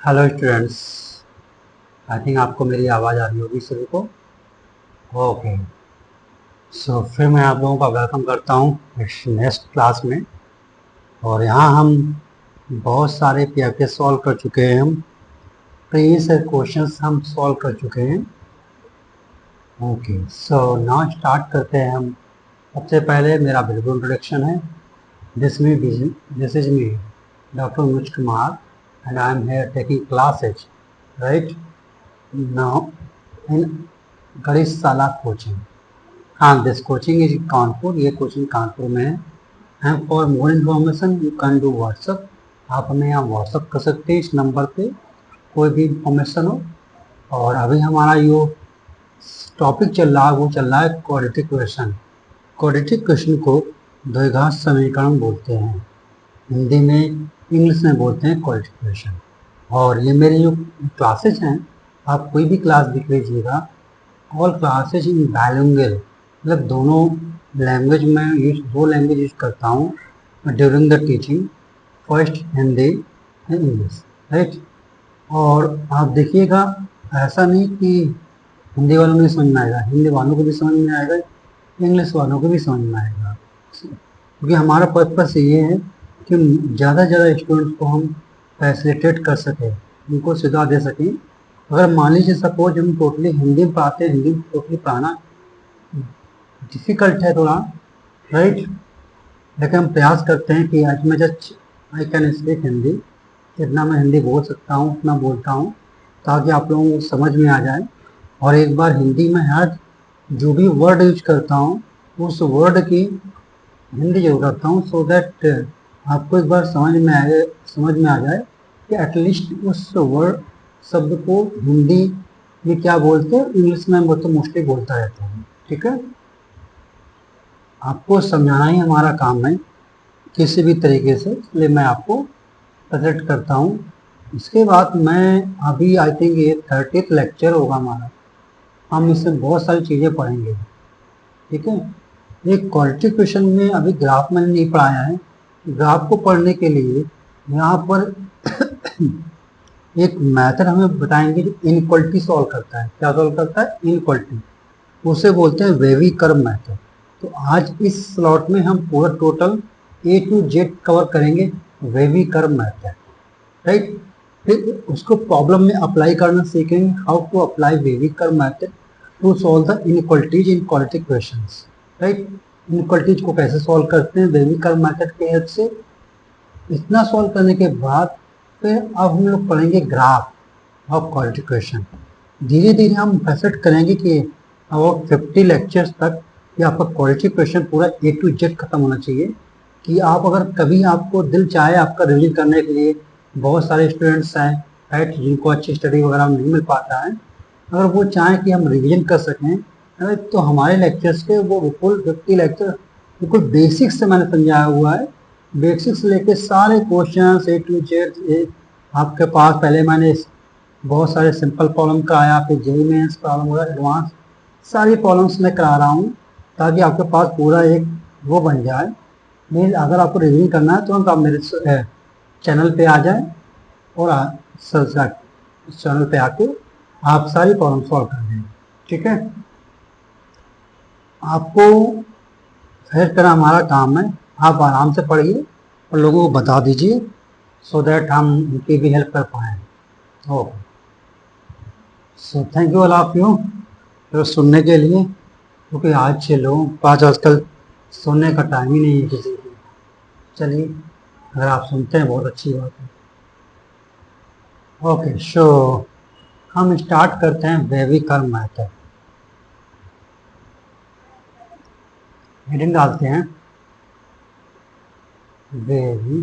Hello students. I think आपको मेरी आवाज़ आ रही होगी सभी को। ओके, सो फिर मैं आप लोगों का वेलकम करता हूँ इस नेक्स्ट क्लास में। और यहाँ हम बहुत सारे पीएफए सॉल्व कर चुके हैं। हम प्रीवियस क्वेश्चंस हम सॉल्व कर चुके हैं। ओके, सो नाउ स्टार्ट करते हैं हम। सबसे पहले मेरा बिल्कुल इंट्रोडक्शन है। This is me, doctor Anuj Kumar, and I am here taking classes right now in Ganeshshala coaching. हाँ, दिस कोचिंग इज कानपुर। ये कोचिंग कानपुर में है। And for more information you can do WhatsApp. आप हमें यहाँ व्हाट्सअप कर सकते हैं इस नंबर पे, कोई भी इंफॉर्मेशन हो। और अभी हमारा जो टॉपिक चल रहा है वो चल रहा है क्वाड्रेटिक क्वेश्चन। क्वाड्रेटिक क्वेश्चन को द्विघात समीकरण बोलते हैं। हिंदी में, इंग्लिश में बोलते हैं क्वाड्रेटिक क्वेश्चन। और ये मेरी जो क्लासेज हैं, आप कोई भी क्लास देख लीजिएगा, ऑल क्लासेज इन बाइलिंगुअल, मतलब दोनों लैंग्वेज में दो लैंग्वेज यूज करता हूँ during the teaching, first Hindi and English right. और आप देखिएगा, ऐसा नहीं कि हिंदी वालों को भी समझ में आएगा, हिंदी वालों को भी समझ में आएगा, इंग्लिश वालों को भी समझ में आएगा। क्योंकि हमारा पर्पस ये है कि ज़्यादा से ज़्यादा स्टूडेंट्स को हम फैसिलिटेट कर सकें, उनको सुविधा दे सकें। अगर मान लीजिए सपोज हम टोटली हिंदी में पढ़ाते हैं, हिंदी में टोटली पढ़ाना डिफ़िकल्ट है थोड़ा राइट, लेकिन हम प्रयास करते हैं कि आज मैं just I can speak Hindi, जितना मैं हिंदी बोल सकता हूँ उतना बोलता हूँ, ताकि आप लोगों को समझ में आ जाए। और एक बार हिंदी में हर जो भी वर्ड यूज करता हूँ उस वर्ड की हिंदी जरूर करता हूँ, सो दैट आपको एक बार समझ में आ जाए कि एटलीस्ट उस वर्ड शब्द को हिंदी में क्या बोलते हैं, इंग्लिश में वो तो मोस्टली बोलता रहता है। ठीक है, आपको समझाना ही हमारा काम है किसी भी तरीके से, इसलिए मैं आपको प्रेजेंट करता हूँ। इसके बाद मैं अभी आई थिंक ये 30th लेक्चर होगा हमारा, हम इसमें बहुत सारी चीज़ें पढ़ेंगे। ठीक है, एक क्वालिटी क्वेश्चन में अभी ग्राफ मैंने नहीं पढ़ाया है। ग्राफ को पढ़ने के लिए यहाँ पर एक मेथड हमें बताएंगे जो इनइक्वालिटी सॉल्व करता है। क्या सॉल्व करता है? इनइक्वालिटी, उसे बोलते हैं वेवी कर्व मेथड। तो आज इस स्लॉट में हम पूरा total A to Z cover करेंगे, वेवी कर्व मेथड राइट। फिर उसको प्रॉब्लम में अप्लाई करना सीखेंगे, how to apply wavy curve method to solve the inequalities in quadratic questions right. Inequalities को कैसे सॉल्व करते हैं वेवी कर्व मेथड के हेल्प से। इतना सॉल्व करने के बाद फिर अब हम लोग पढ़ेंगे ग्राफ ऑफ क्वाड्रेटिक क्वेश्चन। धीरे धीरे हम फैसेट करेंगे कि अबाउट 50 लेक्चर्स तक ये आपका क्वाड्रेटिक क्वेश्चन पूरा A to Z खत्म होना चाहिए। कि आप अगर कभी आपको दिल चाहे आपका रिविजन करने के लिए, बहुत सारे स्टूडेंट्स हैं राइट जिनको अच्छी स्टडी वगैरह नहीं मिल पाता है, अगर वो चाहें कि हम रिवीजन कर सकें तो हमारे लेक्चर्स के वो बिल्कुल 50 लेक्चर बिल्कुल बेसिक्स से मैंने समझाया हुआ है। बेसिक्स लेके सारे क्वेश्चन A to Z आपके पास। पहले मैंने बहुत सारे सिंपल प्रॉब्लम कराया, फिर जेई मेंस प्रॉब्लम हुआ, एडवांस सारी प्रॉब्लम्स मैं करा रहा हूँ, ताकि आपके पास पूरा एक वो बन जाए। नहीं, अगर आपको रिवीजन करना है तो आप मेरे चैनल पे आ जाए और चैनल पे आके आप सारी प्रॉब्लम सॉल्व कर देंगे। ठीक है, आपको हेल्प करना हमारा काम है। आप आराम से पढ़िए और लोगों को बता दीजिए, सो दैट हम उनकी भी हेल्प कर पाएँ। Okay, so thank you all of you तो सुनने के लिए, क्योंकि आज के लोगों के पास आजकल सुनने का टाइम ही नहीं है किसी को। चलिए, अगर आप सुनते हैं बहुत अच्छी बात है। ओके, सो हम स्टार्ट करते हैं वेवी कर्व मेथड। हेडिंग डालते हैं वेवी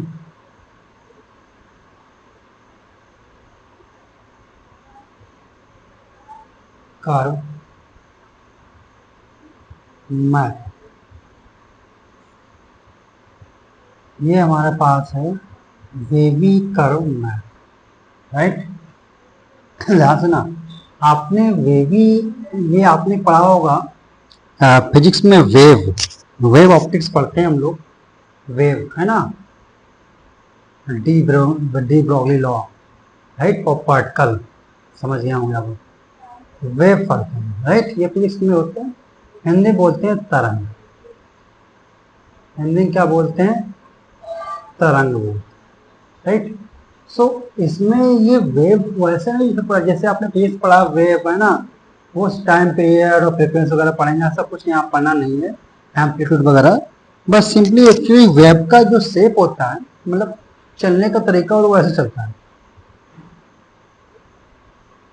कर्व मेथड। ये हमारे पास है वेवी कर्व मेथड राइट। ध्यान से ना, आपने वेवी, ये आपने पढ़ा होगा फिजिक्स में, वेव ऑप्टिक्स पढ़ते हैं हम लोग, वेव है ना, डी ब्रोगली लॉ। राइट, और पार्टिकल समझ गया होंगे आप, वेव पढ़ते हैं, राइट, ये फिजिक्स में होते हैं। हिंदी बोलते हैं तरंग, हिंदी क्या बोलते हैं, तरंग बोलते, राइट। सो इसमें ये वेव वैसे नहीं जैसे आपने फिजिक्स पढ़ा वेव है ना, उस टाइम पीरियड और फ्रिक्वेंसी वगैरह पढ़ेंगे, ऐसा कुछ यहाँ पढ़ना नहीं है, एम्पलीट्यूड वगैरह, बस सिंपली एक्चुअली वेव का जो शेप होता है, मतलब चलने का तरीका और वो ऐसे चलता है,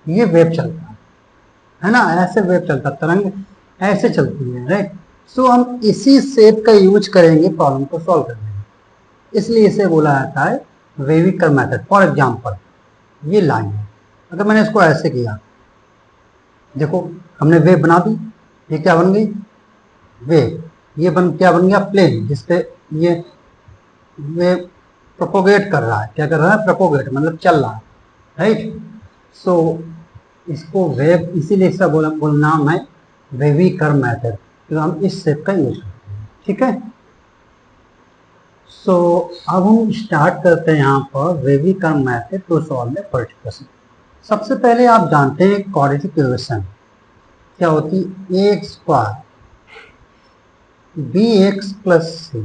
ये वेव चलता है ना, ऐसे वेव चलता है, तरंग ऐसे चलती है, राइट। सो हम इसी शेप का यूज करेंगे प्रॉब्लम को सॉल्व करने में, इसलिए इसे बोला जाता है वेविकर मेथड। फॉर एग्जाम्पल ये लाइन है, अगर मैंने इसको ऐसे किया, देखो हमने वेव बना दी, ये क्या बन गई, वेव, ये क्या बन गया, प्लेन, जिसपे ये वेव प्रोपोगेट कर रहा है, क्या कर रहा है, प्रोपोगेट मतलब चल रहा है, राइट। सो इसको वेव इसीलिए इसका बोलना है वेविकर मेथड, तो हम इस शेप का यूज करते हैं, ठीक है। सो अब हम स्टार्ट करते हैं यहाँ पर wavy curve method to solve the quadratic equation. सबसे पहले आप जानते हैं क्वाड्रेटिक इक्वेशन क्या होती है, ए स्क्वायर बी एक्स प्लस सी,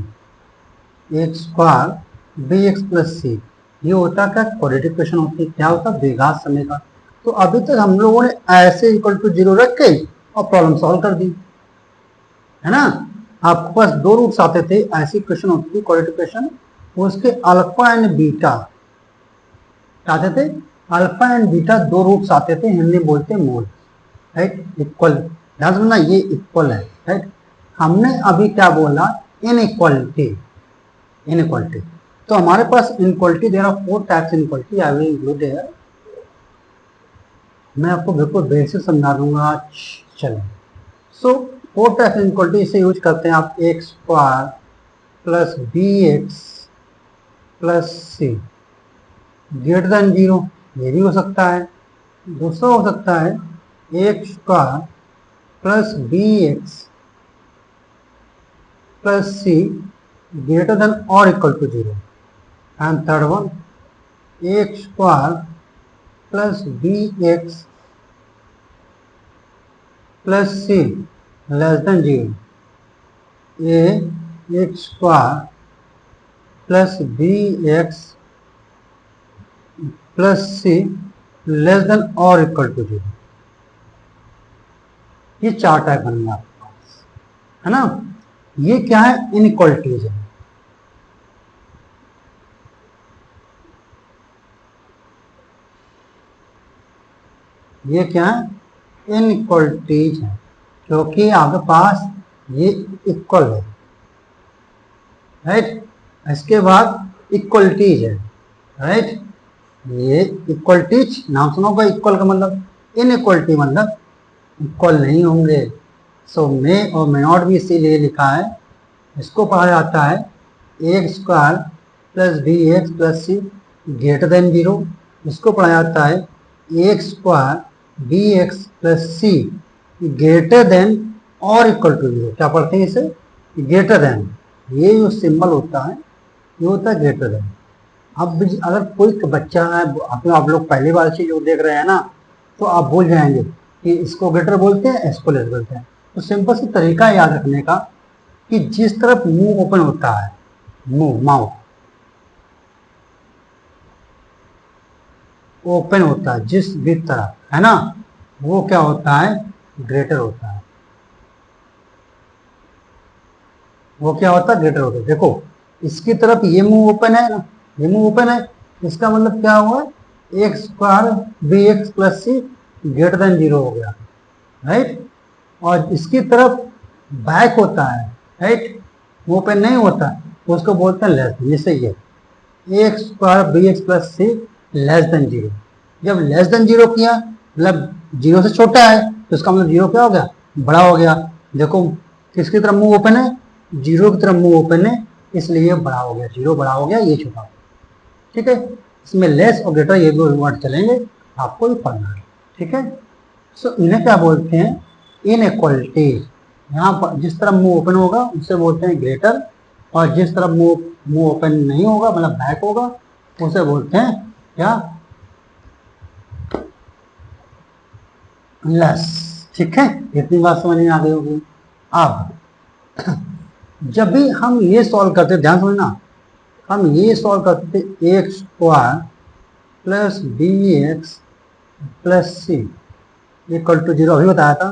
एक स्क्वायर बी एक्स प्लस सी, ये होता क्या, क्वाड्रेटिक इक्वेशन होती है, क्या होता है, द्विघात समय का। तो अभी तक हम लोगों ने ऐसे इक्वल टू जीरो रख के और प्रॉब्लम सॉल्व कर दी, है ना। आपके पास दो रूट्स आते थे, ऐसी इक्वेशन होती थी क्वाड्रेटिक इक्वेशन, उसके अल्फा एंड बीटा आते थे, अल्फा एंड बीटा दो रूट्स आते थे, हिंदी बोलते हैं मोल, राइट, इक्वल, ध्यान समझना ये इक्वल है, राइट। हमने अभी क्या बोला, इनइक्वालिटी, इनइक्वालिटी, तो हमारे पास inequality there are four types inequality, I will include here, मैं आपको बिल्कुल बेसिक समझा दूंगा, चलो। सो फोर टाइप्स इनइक्वालिटी इसे यूज करते हैं आप, x square plus b x plus c greater than zero, ये भी हो सकता है। दूसरा हो सकता है x square plus b x plus c greater than और equal to zero, and third one x square plus b x plus c less than zero, a x square plus b x plus c less than और equal to zero, ये चार type बनेंगे आपके पास, है ना। ये क्या है, इनइक्वालिटीज है, ये क्या है, इनइक्वालिटीज है, क्योंकि आपके पास ये इक्वल है, राइट। इसके बाद इक्वलिटीज है, राइट, ये इक्वलिटीज नाम सुना होगा, इक्वल का मतलब, इनइक्वालिटी मतलब इक्वल नहीं होंगे। सो मे और मे नॉट भी इसीलिए लिखा है, इसको पढ़ा जाता है x square plus b x plus c greater than zero, इसको पढ़ा जाता है x square b x plus c greater than और इक्वल टू जीरो, क्या पढ़ते हैं इसे, ग्रेटर देन, ये जो सिंबल होता है ये होता है ग्रेटर देन। अब अगर कोई बच्चा है, आप लोग पहली बार चीज देख रहे हैं ना, तो आप भूल जाएंगे कि इसको ग्रेटर बोलते हैं, इसको लेस बोलते हैं। तो सिंपल सी तरीका याद रखने का कि जिस तरफ मुंह ओपन होता है, मुंह माउथ ओपन होता है जिस भी तरफ, है ना, वो क्या होता है, ग्रेटर होता है, वो क्या होता है, ग्रेटर होता है। देखो इसकी तरफ ये मुंह ओपन है ना, ये मुंह ओपन है, इसका मतलब क्या हुआ, x square b x plus c greater than zero हो गया, राइट। और इसकी तरफ बैक होता है, राइट, वो ओपन नहीं होता, तो उसको बोलते हैं लेस, जैसे ये x square b x plus c less than zero, जब लेस देन जीरो किया मतलब जीरो से छोटा है, तो इसका मतलब जीरो क्या हो गया, बड़ा हो गया। देखो किसकी तरफ मुंह ओपन है, जीरो की तरफ मुंह ओपन है, इसलिए बड़ा हो गया, जीरो बड़ा हो गया, ये छोटा हो गया, ठीक है। इसमें लेस और ग्रेटर ये दो वर्ड चलेंगे, आपको भी पढ़ना है, ठीक है। सो इन्हें क्या बोलते हैं, इनइक्वालिटी। यहाँ पर जिस तरफ मुंह ओपन होगा उसे बोलते हैं ग्रेटर, और जिस तरफ मुंह ओपन नहीं होगा मतलब बैक होगा उसे बोलते हैं क्या, लेस। ठीक है, इतनी बात समझ में आ गई होगी। अब जब भी हम ये सॉल्व करते, ध्यान समझना, हम ये सॉल्व करते थे x square plus b x plus c equal to zero, अभी बताया था।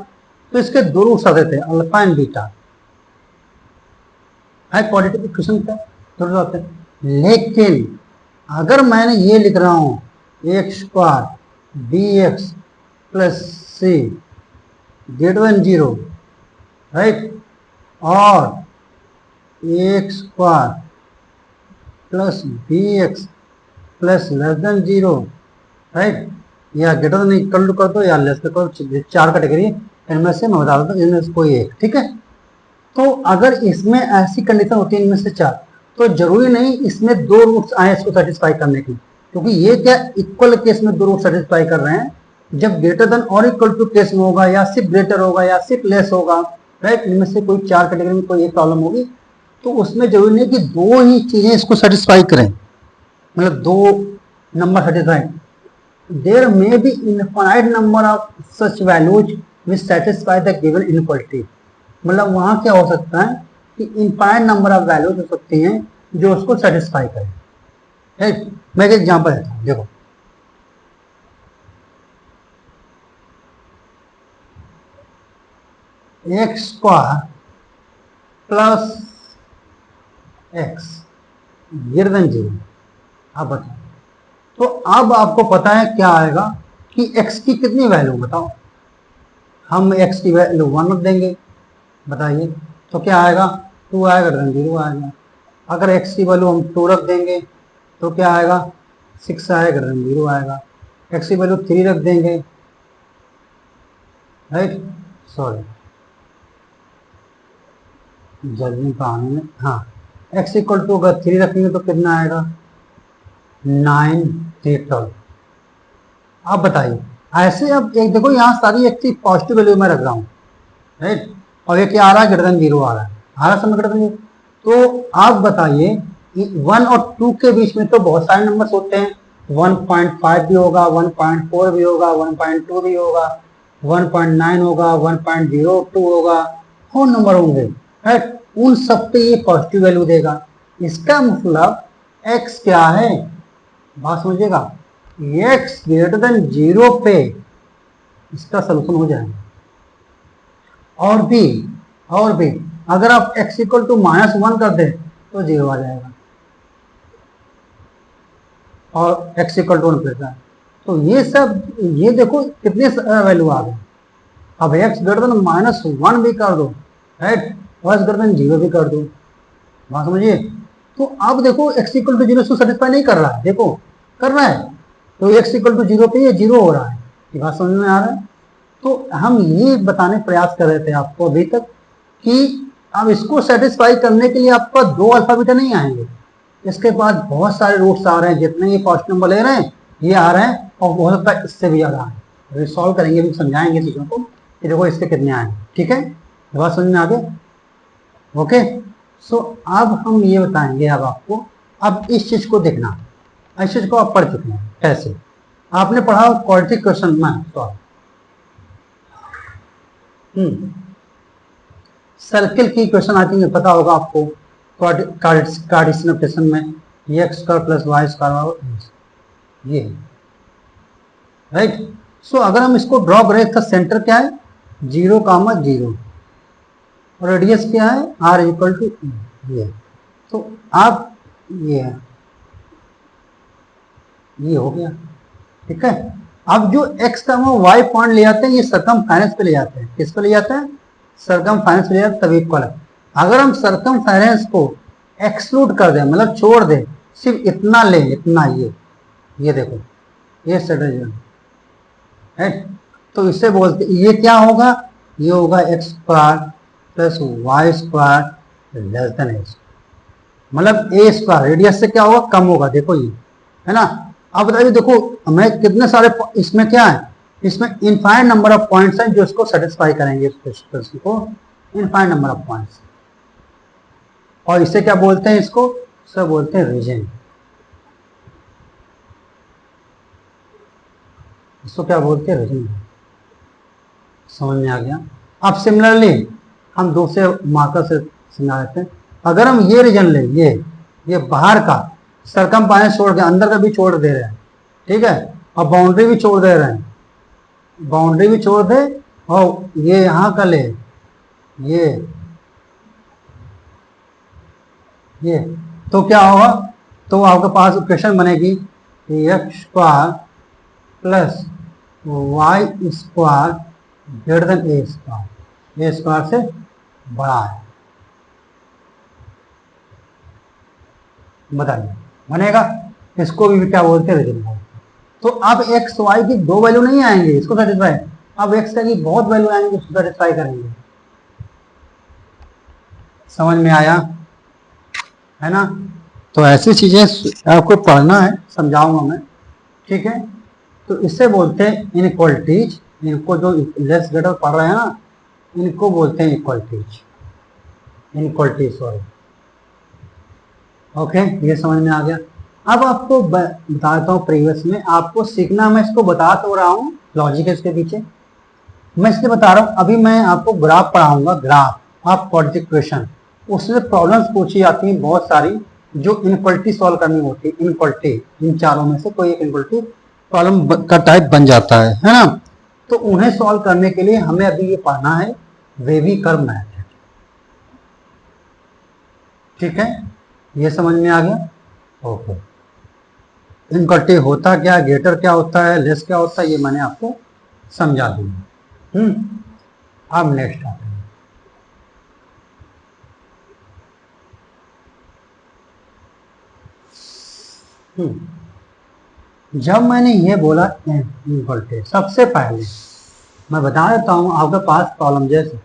तो इसके दो रूट्स आते थे, अल्फा एंड बीटा, है क्वाड्रेटिक इक्वेशन का जरूर आते हैं। लेकिन अगर मैंने ये लिख रहा हूं x square b x plus c greater than zero, right, और x square plus b x plus less than zero, right, या ग्रेटर देन इक्वल टू कर दो या लेस कर दो, चार कैटेगरी इनमें से मैं बता देता हूँ, इनमें से कोई एक। ठीक है, तो अगर इसमें ऐसी कंडीशन होती है इनमें से चार, तो जरूरी नहीं इसमें दो रूट्स आए इसको सेटिस्फाई करने की, क्योंकि ये क्या इक्वल केस में दो रूट सेटिस्फाई कर रहे हैं। जब ग्रेटर देन और इक्वल टू केस में होगा, या सिर्फ ग्रेटर होगा या सिर्फ लेस होगा, राइट, इनमें से कोई चार कैटेगरी में कोई एक प्रॉब्लम होगी, तो उसमें जरूरी नहीं कि दो ही चीजें इसको सेटिस्फाई करें, मतलब दो number satisfy. There may be infinite number of such values which satisfy the given inequality. मतलब वहां क्या हो सकता है कि इनफाइनाइट नंबर ऑफ वैल्यूज हो सकती हैं जो उसको सेटिस्फाई करें। राइट, मैं एक एग्जांपल देता हूं, देखो x square plus x greater than zero, आप बताओ। तो अब आपको पता है क्या आएगा कि x की कितनी वैल्यू बताओ। हम x की वैल्यू 1 रख देंगे, बताइए, तो क्या आएगा, 2 आएगा, ग्रेटर देन जीरो आएगा। अगर x की वैल्यू हम 2 रख देंगे तो क्या आएगा, 6 आएगा, ग्रेटर देन जीरो आएगा। x की वैल्यू 3 रख देंगे, राइट, सॉरी जल्दी पानी में, हाँ, x इक्वल टू अगर 3 रखेंगे तो कितना आएगा, 9 12। आप बताइए, ऐसे अब एक देखो यहाँ सारी एक चीज पॉजिटिव वैल्यू में रख रहा हूँ, राइट, और ये क्या आ रहा है, ग्रेटर देन जीरो आ रहा है, समय ग्रेटर देन जीरो। तो आप बताइए 1 और 2 के बीच में तो बहुत सारे नंबर्स होते हैं, 1.5 भी होगा, 1.4 भी होगा, 1.2 भी होगा, 1.9 होगा, 1.02 होगा, और नंबर होंगे, राइट, उन सब पे ये पॉजिटिव वैल्यू देगा। इसका मतलब x क्या है, बात समझिएगा, x ग्रेटर देन जीरो पे इसका सोल्यूशन हो जाएगा। और भी अगर आप x इक्वल टू -1 कर दें तो जीरो आ जाएगा, और x इक्वल टू 1 प्लस है। तो ये सब, ये देखो कितने वैल्यू आ गए। अब x ग्रेटर देन -1 भी कर दो, राइट, और x ग्रेटर देन जीरो भी कर दो, बात समझिए। तो अब देखो x इक्वल टू जीरो से सेटिस्फाई नहीं कर रहा है, देखो कर रहा है, तो x इक्वल टू जीरो पे ये जीरो हो रहा है, ये बात समझ में आ रहा है। तो हम ये बताने प्रयास कर रहे थे आपको अभी तक कि अब इसको सेटिस्फाई करने के लिए आपका दो अल्फा बीटा नहीं आएंगे, इसके बाद बहुत सारे रूट्स आ रहे हैं, जितने ये पॉजिटिव नंबर ले रहे हैं ये आ रहे हैं, और हो सकता है इससे भी ज्यादा आए। सॉल्व करेंगे, भी समझाएंगे चीजों को कि देखो इसके कितने आए, ठीक है, बात समझ में आ गया, ओके। सो अब हम ये बताएंगे अब आपको, अब इस चीज को देखना, इस चीज को आप पढ़ चुके हैं, कैसे आपने पढ़ा क्वाड्रेटिक क्वेश्चन में सॉल्व, सर्किल की क्वेश्चन आई थिंक पता होगा आपको, कार्टेशियन इक्वेशन में x square plus y square ये, राइट। सो अगर हम इसको ड्रॉ करें, इसका सेंटर क्या है, 0, 0, और रेडियस क्या है, r इक्वल टू ये। तो आप ये हो गया, ठीक है। अब जो x का हम y पॉइंट ले जाते हैं, ये सरकमफेरेंस पे ले जाते हैं, किस पे ले जाते हैं, सरकमफेरेंस पे ले जाते हैं, तभी इक्वल है। अगर हम सरकमफेरेंस को एक्सक्लूड कर दें, मतलब छोड़ दें, सिर्फ इतना ले, इतना ये देखो, ये स्ट्रेटजी है, तो इससे बोलते ये क्या होगा, ये होगा x square plus y square less than a, मतलब ए स्क्वायर रेडियस से क्या होगा, कम होगा, देखो ये है ना। अब बताइए, देखो मैं कितने सारे, इसमें क्या है, इसमें इनफाइनाइट नंबर ऑफ पॉइंट्स हैं जो इसको सेटिस्फाई करेंगे, इस प्रश्न को इनफाइनाइट नंबर ऑफ पॉइंट्स, और इसे क्या बोलते हैं, इसको सब बोलते हैं रीजन, इसको क्या बोलते हैं, रीजन। समझ में आ गया। अब सिमिलरली हम दूसरे मार्कर से समझा देते हैं। अगर हम ये रीजन ले, ये बाहर का सरकमफेरेंस छोड़ के अंदर का भी छोड़ दे रहे हैं, ठीक है, और बाउंड्री भी छोड़ दे रहे हैं, बाउंड्री भी छोड़ दे, और ये यहाँ का ले, ये तो क्या होगा, तो आपके पास इक्वेशन बनेगी x square plus y square greater than a square, a square से बड़ा है। बताइए बनेगा? इसको भी क्या बोलते हैं, रीजन बोलते हैं। तो अब एक्स वाई की दो वैल्यू नहीं आएंगे इसको सेटिस्फाई, अब एक्स की बहुत वैल्यू आएंगे उसको सेटिस्फाई करेंगे। समझ में आया है ना? तो ऐसी चीजें आपको पढ़ना है, समझाऊंगा मैं, ठीक है। तो इससे बोलते हैं इनइक्वालिटीज, इनको जो लेस ग्रेटर पढ़ रहे हैं ना, इनको बोलते हैं इक्वालिटीज, इनइक्वालिटीज सॉरी। ओके, ये समझ में आ गया। अब आपको बताता हूँ, प्रीवियस में आपको सीखना, मैं इसको बता तो रहा हूँ, लॉजिक है इसके पीछे, मैं इसलिए बता रहा हूँ। अभी मैं आपको ग्राफ पढ़ाऊंगा, ग्राफ ऑफ क्वाड्रेटिक इक्वेशन, उसमें प्रॉब्लम्स पूछी जाती हैं बहुत सारी, जो इनइक्वालिटी सॉल्व करनी होती है। इनइक्वालिटी, इन चारों में से कोई एक इनइक्वालिटी प्रॉब्लम का टाइप बन जाता है ना? तो उन्हें सॉल्व करने के लिए हमें अभी ये पढ़ना है वेवी कर्व मेथड, ठीक है। ये समझ में आ गया? ओके। इनइक्वालिटी होता क्या, ग्रेटर क्या होता है, लेस क्या होता है, ये मैंने आपको समझा दिया। अब नेक्स्ट आते हैं। जब मैंने ये बोला इनइक्वालिटी, सबसे पहले मैं बता देता हूँ आपके पास प्रॉब्लम, जैसे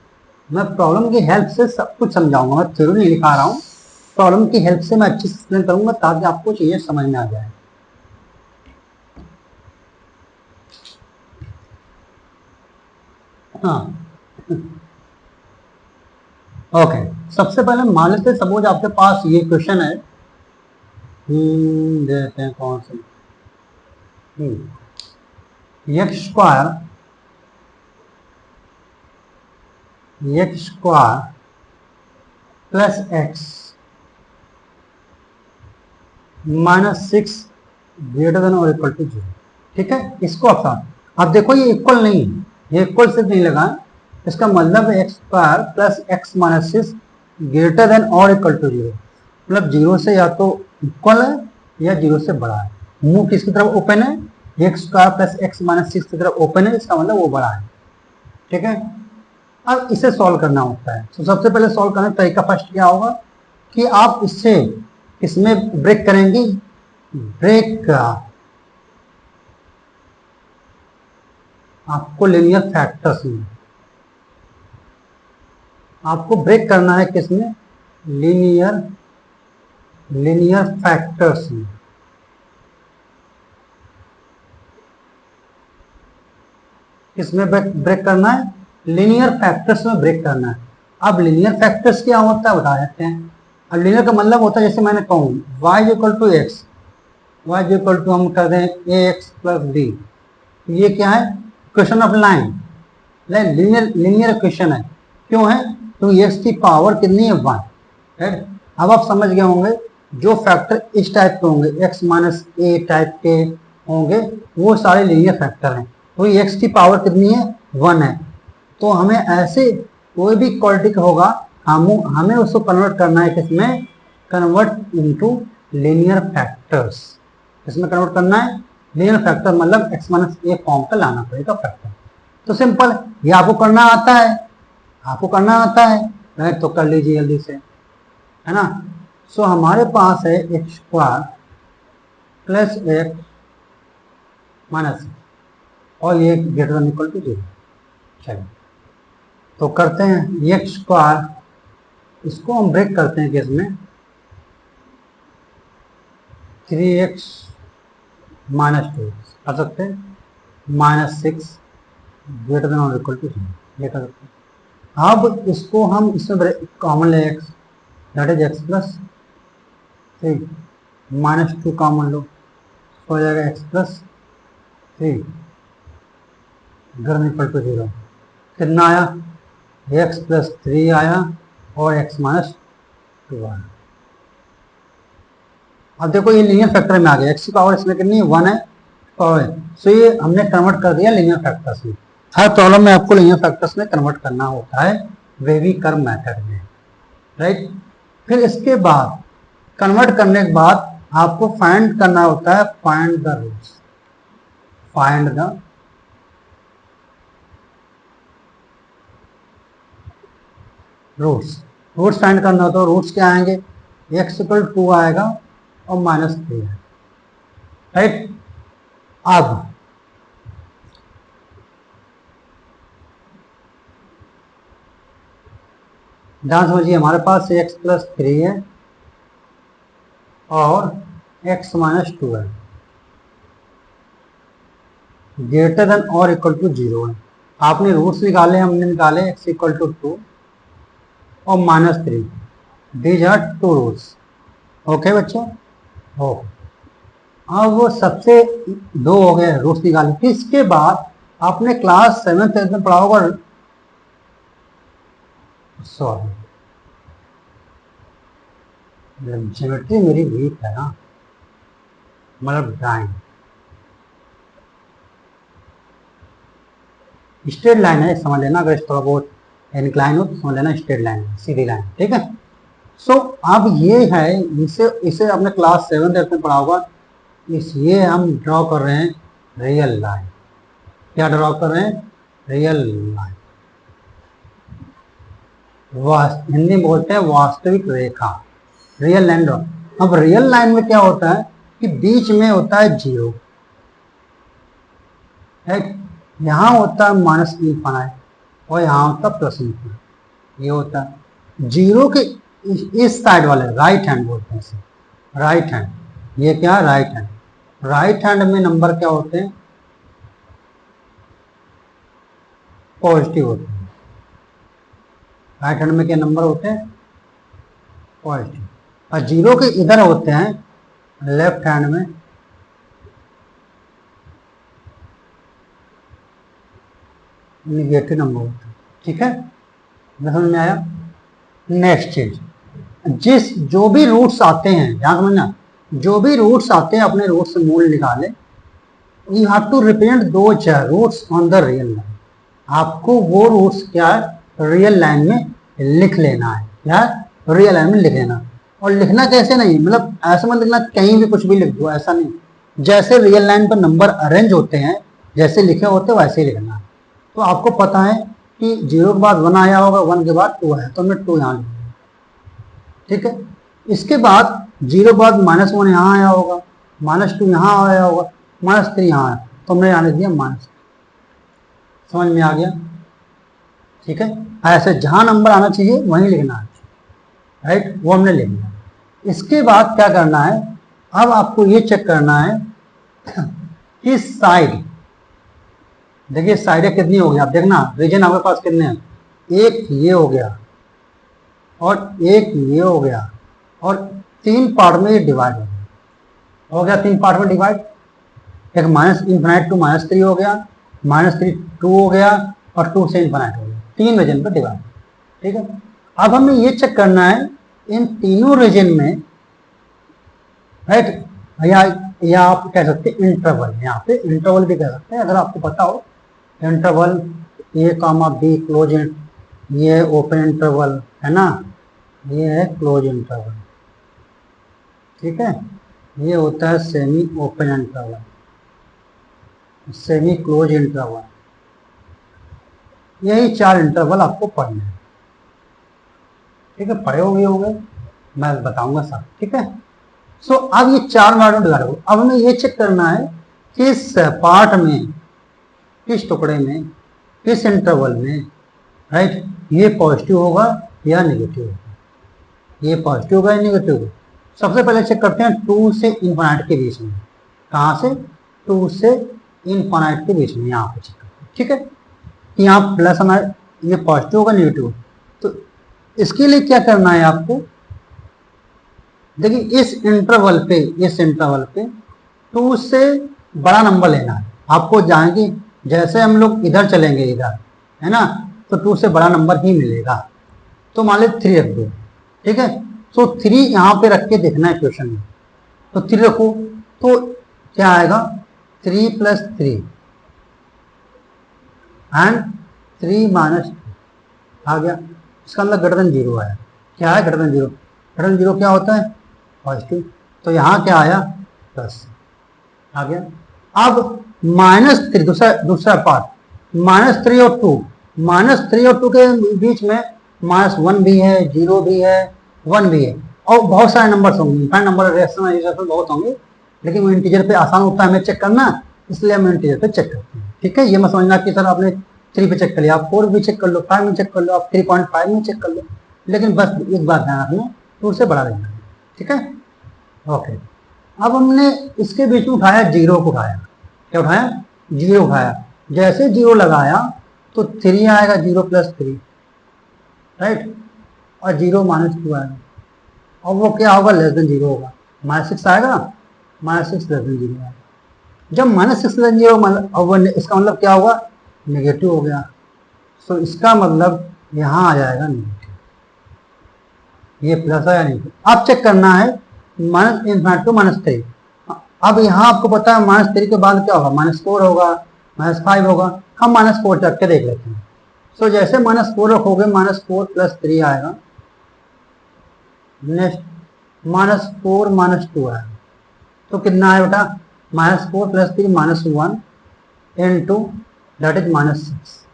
मैं प्रॉब्लम की हेल्प से सब कुछ समझाऊंगा, मैं थ्योरी नहीं लिखा रहा हूँ, प्रॉब्लम की हेल्प से मैं अच्छी से एक्सप्लेन करूंगा ताकि आपको चीजें समझ में आ जाए। हाँ ओके, सबसे पहले मान लेते, सपोज आपके पास ये क्वेश्चन है, देखते हैं कौन सा, x square plus x minus 6 greater than और इक्वल टू 0, ठीक है। इसको अब देखो ये इक्वल नहीं है, ये इक्वल सिर्फ नहीं लगा, इसका मतलब x square plus x minus 6 greater than और इक्वल टू 0, मतलब 0 से या तो इक्वल है या 0 से बड़ा है। मुंह किसकी तरफ ओपन है, x square plus x minus 6 की तरफ ओपन है, इसका मतलब वो बड़ा है, ठीक है। अब इसे सॉल्व करना होता है, तो सबसे पहले सॉल्व करने का तरीका फर्स्ट क्या होगा कि आप इससे किसमें ब्रेक करेंगे, ब्रेक आपको लीनियर फैक्टर्स में, आपको ब्रेक करना है किसमें, लीनियर फैक्टर्स में। किसमें ब्रेक करना है, लीनियर फैक्टर्स में ब्रेक करना है। अब लीनियर फैक्टर्स क्या होता है बता देते हैं। अब लीनियर का मतलब होता है, जैसे मैंने कहूँ y equal to x, y equal to हम कर दें ए एक्स प्लस डी, ये क्या है, question of line, linear equation है। क्यों है, तो एक्स की पावर कितनी है 1, राइट। अब आप समझ गए होंगे जो फैक्टर इस टाइप के होंगे, एक्स माइनस ए टाइप के होंगे, वो सारे लीनियर फैक्टर हैं। तो एक्स की पावर कितनी है 1 है, तो हमें ऐसे कोई भी क्वाड्रेटिक होगा, हमें उसको कन्वर्ट करना है किसमें, कन्वर्ट इनटू लीनियर फैक्टर्स। इसमें कन्वर्ट करना है लीनियर फैक्टर, मतलब एक्स माइनस ए फॉर्म का लाना पड़ेगा फैक्टर। तो सिंपल, ये आपको करना आता है, आपको करना आता है, राइट, तो कर लीजिए जल्दी से, है ना। सो हमारे पास है x square plus x minus, और ये ग्रेटर देन इक्वल टू 0। चलिए तो करते हैं एक्स स्क्वायर, इसको हम ब्रेक करते हैं किसमें, 3x माइनस 2 कर सकते हैं, माइनस 6 ग्रेटर देन और इक्वल टू 0, ये कर सकते हैं। अब इसको हम इसमें कॉमन ले x, that is x plus 3, minus 2 common लो, हो जाएगा x plus 3 greater than equal to 0। कितना आया, x प्लस 3 आया और x माइनस 2 आया। अब देखो ये लीनियर फैक्टर में आ गया, x की पावर इसमें कितनी है, 1 है पावर, सो ये हमने कन्वर्ट कर दिया लीनियर फैक्टर्स में। हर प्रॉब्लम में आपको लीनियर फैक्टर्स में कन्वर्ट करना होता है वेवी कर्व मेथड में, राइट। फिर इसके बाद कन्वर्ट करने के बाद आपको फाइंड करना होता है, find the roots, find the roots, roots find करना होता है। रूट्स क्या आएंगे, x इक्वल 2 आएगा और माइनस 3 है, राइट। अब ध्यान समझिए, हमारे पास x प्लस 3 है और x माइनस 2 है, ग्रेटर देन और इक्वल टू 0 है। आपने रूट्स निकाले, हमने निकाले x इक्वल टू 2 और minus 3, these are two roots, okay बच्चों। हो अब वो सबसे दो हो गए रूट्स निकाले। फिर इसके बाद आपने क्लास 7th में पढ़ा होगा, सॉरी ज्योमेट्री मेरी वीक है ना, मतलब ड्राइंग, स्ट्रेट लाइन है समझ लेना, अगर थोड़ा बहुत इनक्लाइन हो तो समझ लेना स्ट्रेट लाइन है, सीधी लाइन, ठीक है। सो अब ये है, इसे इसे अपने क्लास 7th में पढ़ा होगा, ये हम ड्रॉ कर रहे हैं रियल लाइन। क्या ड्रॉ कर रहे हैं, रियल लाइन, हिंदी में बोलते हैं वास्तविक रेखा, रियल लाइन ड्रॉ। अब रियल लाइन में क्या होता है कि बीच में होता है 0, यहाँ होता है माइनस इनफाइनाइट और यहाँ होता है प्लस इनफाइनाइट, ये होता है 0 के इस साइड वाले, राइट हैंड बोलते हैं इसे, राइट हैंड, ये क्या है राइट हैंड। राइट हैंड में नंबर क्या होते हैं, पॉजिटिव होते हैं। राइट हैंड में क्या नंबर होते हैं, पॉजिटिव। और 0 के इधर होते हैं लेफ्ट हैंड में निगेटिव नंबर होते हैं, ठीक है, समझ में आया। नेक्स्ट चीज, जो भी रूट्स आते हैं, ध्यान समझना, जो भी रूट्स आते हैं अपने रूट से मूल निकाले, you have to represent those roots on the real line. आपको वो रूट्स क्या है रियल लाइन में लिख लेना है, क्या रियल लाइन में लिख लेना। और लिखना कैसे नहीं, मतलब ऐसा मत लिखना कहीं भी कुछ भी लिख दो, ऐसा नहीं, जैसे रियल लाइन पर नंबर अरेंज होते हैं, जैसे लिखे होते हैं वैसे ही लिखना। तो आपको पता है कि 0 के बाद 1 आया होगा, 1 के बाद 2 आया, तो हमने 2 यहाँ लिख दिया, ठीक है। इसके बाद 0 के बाद -1 यहाँ आया होगा, -2 यहाँ आया होगा, -3 यहाँ आया, तो हमने यहाँ लिख दिया माइनस। समझ में आ गया, ठीक है। ऐसे जहां नंबर आना चाहिए वहीं लिखना है, राइट, वो हमने लिख दिया। इसके बाद क्या करना है, अब आपको ये चेक करना है कि साइड, देखिए साइडें कितनी हो गई, आप देखना रीजन आपके पास कितने हैं, एक ये हो गया और एक ये हो गया और 3 पार्ट में ये डिवाइड हो गया 3 पार्ट में डिवाइड। एक माइनस इनफाइनाइट टू -3 हो गया, -3 2 हो गया और 2 से इनफाइनाइट हो गया, 3 रीजन पर डिवाइड, ठीक है। अब हमें ये चेक करना है इन तीनों रीजन में, राइट, या आप कह सकते हैं इंटरवल, यहाँ पे इंटरवल भी कह सकते हैं अगर आपको पता हो। इंटरवल A, B क्लोज, ये ओपन इंटरवल है ना, ये है क्लोज इंटरवल, ठीक है। ये होता है semi open interval, semi close interval. यही 4 इंटरवल आपको पढ़ने हैं, ठीक है, पढ़े होंगे, मैं बताऊंगा सब, ठीक है। सो अब ये 4 पार्ट में डिवाइड हो। अब हमें ये चेक करना है किस पार्ट में, किस टुकड़े में, किस इंटरवल में, राइट, ये पॉजिटिव होगा या नेगेटिव होगा, ये पॉजिटिव होगा या नेगेटिव होगा। सबसे पहले चेक करते हैं 2 से इनफाइनाइट के बीच में, कहाँ से, 2 से इनफाइनाइट के बीच में, यहाँ पे चेक करते हैं, ठीक है, कि यहाँ प्लस हमारे ये पॉजिटिव होगा नेगेटिव। तो इसके लिए क्या करना है आपको, देखिए इस इंटरवल पे 2 से बड़ा नंबर लेना है। आपको जाएंगे, जैसे हम लोग इधर चलेंगे, इधर है ना, तो 2 से बड़ा नंबर ही मिलेगा। तो मान लो 3 रख दो, ठीक है। तो 3 यहाँ पे रख के देखना है क्वेश्चन में, तो 3 रखो तो क्या आएगा, 3 + 3 एंड 3 - आ गया। इसका मतलब ग्रेटर देन 0 आया। क्या है ग्रेटर देन 0? ग्रेटर देन 0 क्या होता है? पॉजिटिव। तो यहाँ क्या आया? प्लस आ गया। अब -3 दूसरा पार्ट, -3 और 2, -3 और 2 के बीच में -1 भी है, 0 भी है, 1 भी है, और बहुत सारे नंबर होंगे, इनफाइनाइट नंबर, रेशनल बहुत होंगे, लेकिन वो इंटीजर पे आसान होता है हमें चेक करना, इसलिए हम इंटीजर पे चेक करते हैं। ठीक है, ये मत समझना कि सर आपने 3 पे चेक कर लिया, आप 4 भी चेक कर लो, 5 में चेक कर लो, आप 3.5 में चेक कर लो, लेकिन बस एक बात ध्यान रखना, 2 से बड़ा लेना है। ठीक है, ओके। अब हमने इसके बीच में उठाया, 0 को उठाया। क्या उठाया? 0 उठाया। जैसे 0 लगाया तो 3 आएगा, 0 + 3, राइट, और 0 - 2 आएगा, और वो क्या होगा? लेस देन 0 होगा। -6 आएगा, -6 लेस देन 0 आएगा। जब -6 लेस देन 0, इसका मतलब क्या होगा? नेगेटिव हो गया। तो इसका मतलब यहाँ आ जाएगा नेगेटिव, ये प्लस है या नहीं। अब चेक करना है -∞ to -3। अब यहाँ आपको पता है -3 के बाद क्या होगा? -4 होगा, -5 होगा। हम -4 चेक के देख लेते हैं। सो जैसे -4 रखोगे, -4 + 3 आएगा, नेक्स्ट -4 - 2 आएगा, तो कितना है बेटा? -4 + 3 -1 into that is -6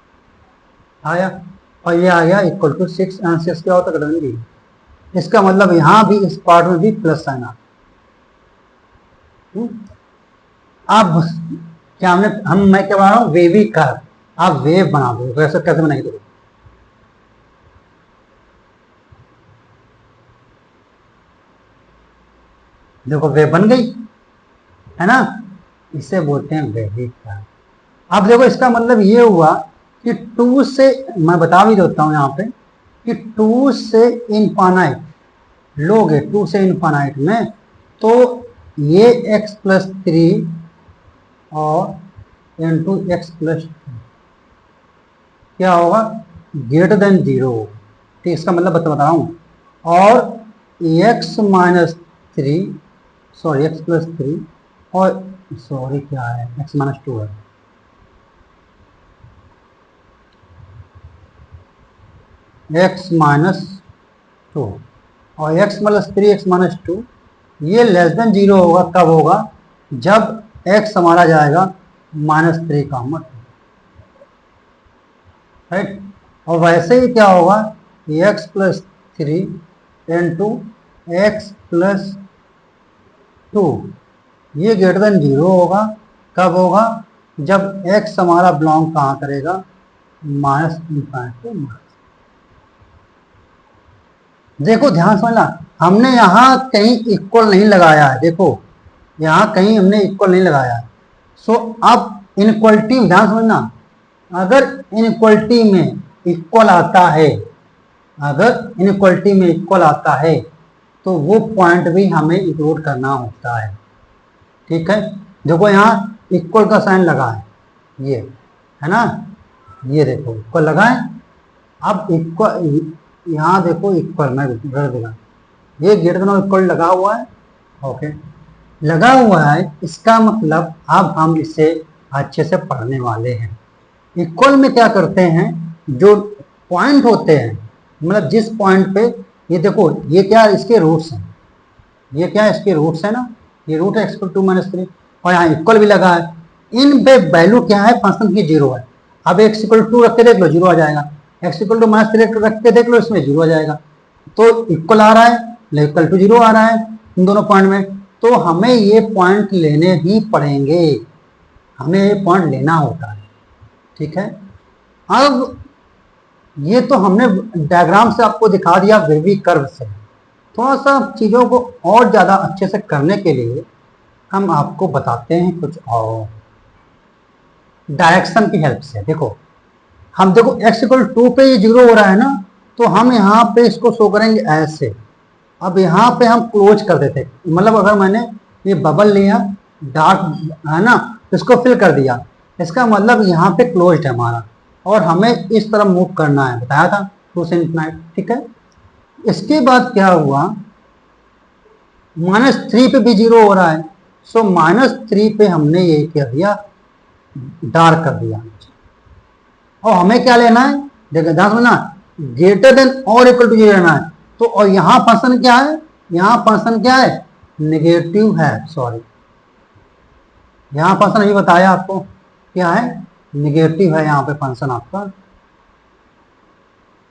आया, और ये आ गया इक्वल टू 6, एंड 6 क्या होता है? इसका मतलब यहाँ भी इस पार्ट में भी प्लस साइन आ। अब क्या मैं क्या बना रहा हूँ? Wavy curve. आप वेव बना दो, वैसे कैसे बनाएंगे? देखो वेव बन गई है ना, इसे बोलते हैं वेवी कर्व। अब देखो इसका मतलब ये हुआ कि 2 से, मैं बता भी देता हूँ यहाँ पे, कि 2 से इनफाइनाइट लोगे, 2 से इनफाइनाइट में, तो ये x + 3 और into x + 2 क्या होगा? Greater than 0। ठीक, इसका मतलब बता रहा हूँ। और x - 3 सॉरी x + 3 और सॉरी क्या है, x - 2 है, x - 2 और x + 3 x - 2 ये लेस देन 0 होगा। कब होगा? जब x हमारा जाएगा -3 का मत, राइट। और वैसे ही क्या होगा? x + 3 into x + 2 ये ग्रेटर देन 0 होगा। कब होगा? जब x हमारा बिलोंग कहाँ करेगा? -∞ to। देखो ध्यान समझना, हमने यहाँ कहीं इक्वल नहीं लगाया है। देखो यहाँ कहीं हमने इक्वल नहीं लगाया है। सो अब इनक्वलिटी ध्यान समझना, अगर इनक्वलिटी में इक्वल आता है, अगर इनक्वलिटी में इक्वल आता है तो वो पॉइंट भी हमें इंक्लूड करना होता है। ठीक है, देखो यहाँ इक्वल का साइन लगा है, ये है ना, ये देखो इक्वल लगा है। अब इक्वल यहाँ देखो इक्वल, मैं कर देगा, ये ग्रेटर देन इक्वल लगा हुआ है। ओके, लगा हुआ है, इसका मतलब अब हम इसे अच्छे से पढ़ने वाले हैं। इक्वल में क्या करते हैं, जो पॉइंट होते हैं, मतलब जिस पॉइंट पे, ये देखो ये क्या है? इसके रूट्स हैं, ये क्या है? इसके रूट्स है ना, ये रूट है x = 2 - 3, और यहाँ इक्वल भी लगा है। इन पे वैल्यू क्या है? फंक्शन की 0 है। अब x = 2 रख के देख लो, 0 आ जाएगा। x = -3 रख के देख लो, इसमें 0 आ जाएगा। तो इक्वल आ रहा है, इक्वल टू 0 आ रहा है इन दोनों पॉइंट में, तो हमें ये पॉइंट लेने ही पड़ेंगे, हमें ये पॉइंट लेना होता है। ठीक है, अब ये तो हमने डायग्राम से आपको दिखा दिया, वेवी कर्व से। थोड़ा सा चीज़ों को और ज़्यादा अच्छे से करने के लिए हम आपको बताते हैं कुछ और डायरेक्शन की हेल्प से। देखो हम देखो x = 2 पे ये 0 हो रहा है ना, तो हम यहाँ पे इसको शो करेंगे ऐसे। अब यहाँ पे हम क्लोज कर देते, मतलब अगर मैंने ये बबल लिया, डार्क है ना, इसको फिल कर दिया, इसका मतलब यहाँ पे क्लोज्ड है हमारा, और हमें इस तरफ मूव करना है, बताया था 2 से इन्फिनाइट, ठीक है। इसके बाद क्या हुआ, -3 पे भी 0 हो रहा है, सो -3 पे हमने ये कर दिया, डार्क कर दिया। और हमें क्या लेना है, देखो ध्यान समझना, ग्रेटर देन और इक्वल टू 0 लेना है। तो और यहां फंक्शन क्या है, यहां फंक्शन क्या है, नेगेटिव है, सॉरी यहां फंक्शन अभी बताया आपको क्या है, नेगेटिव है यहाँ पे फंक्शन आपका,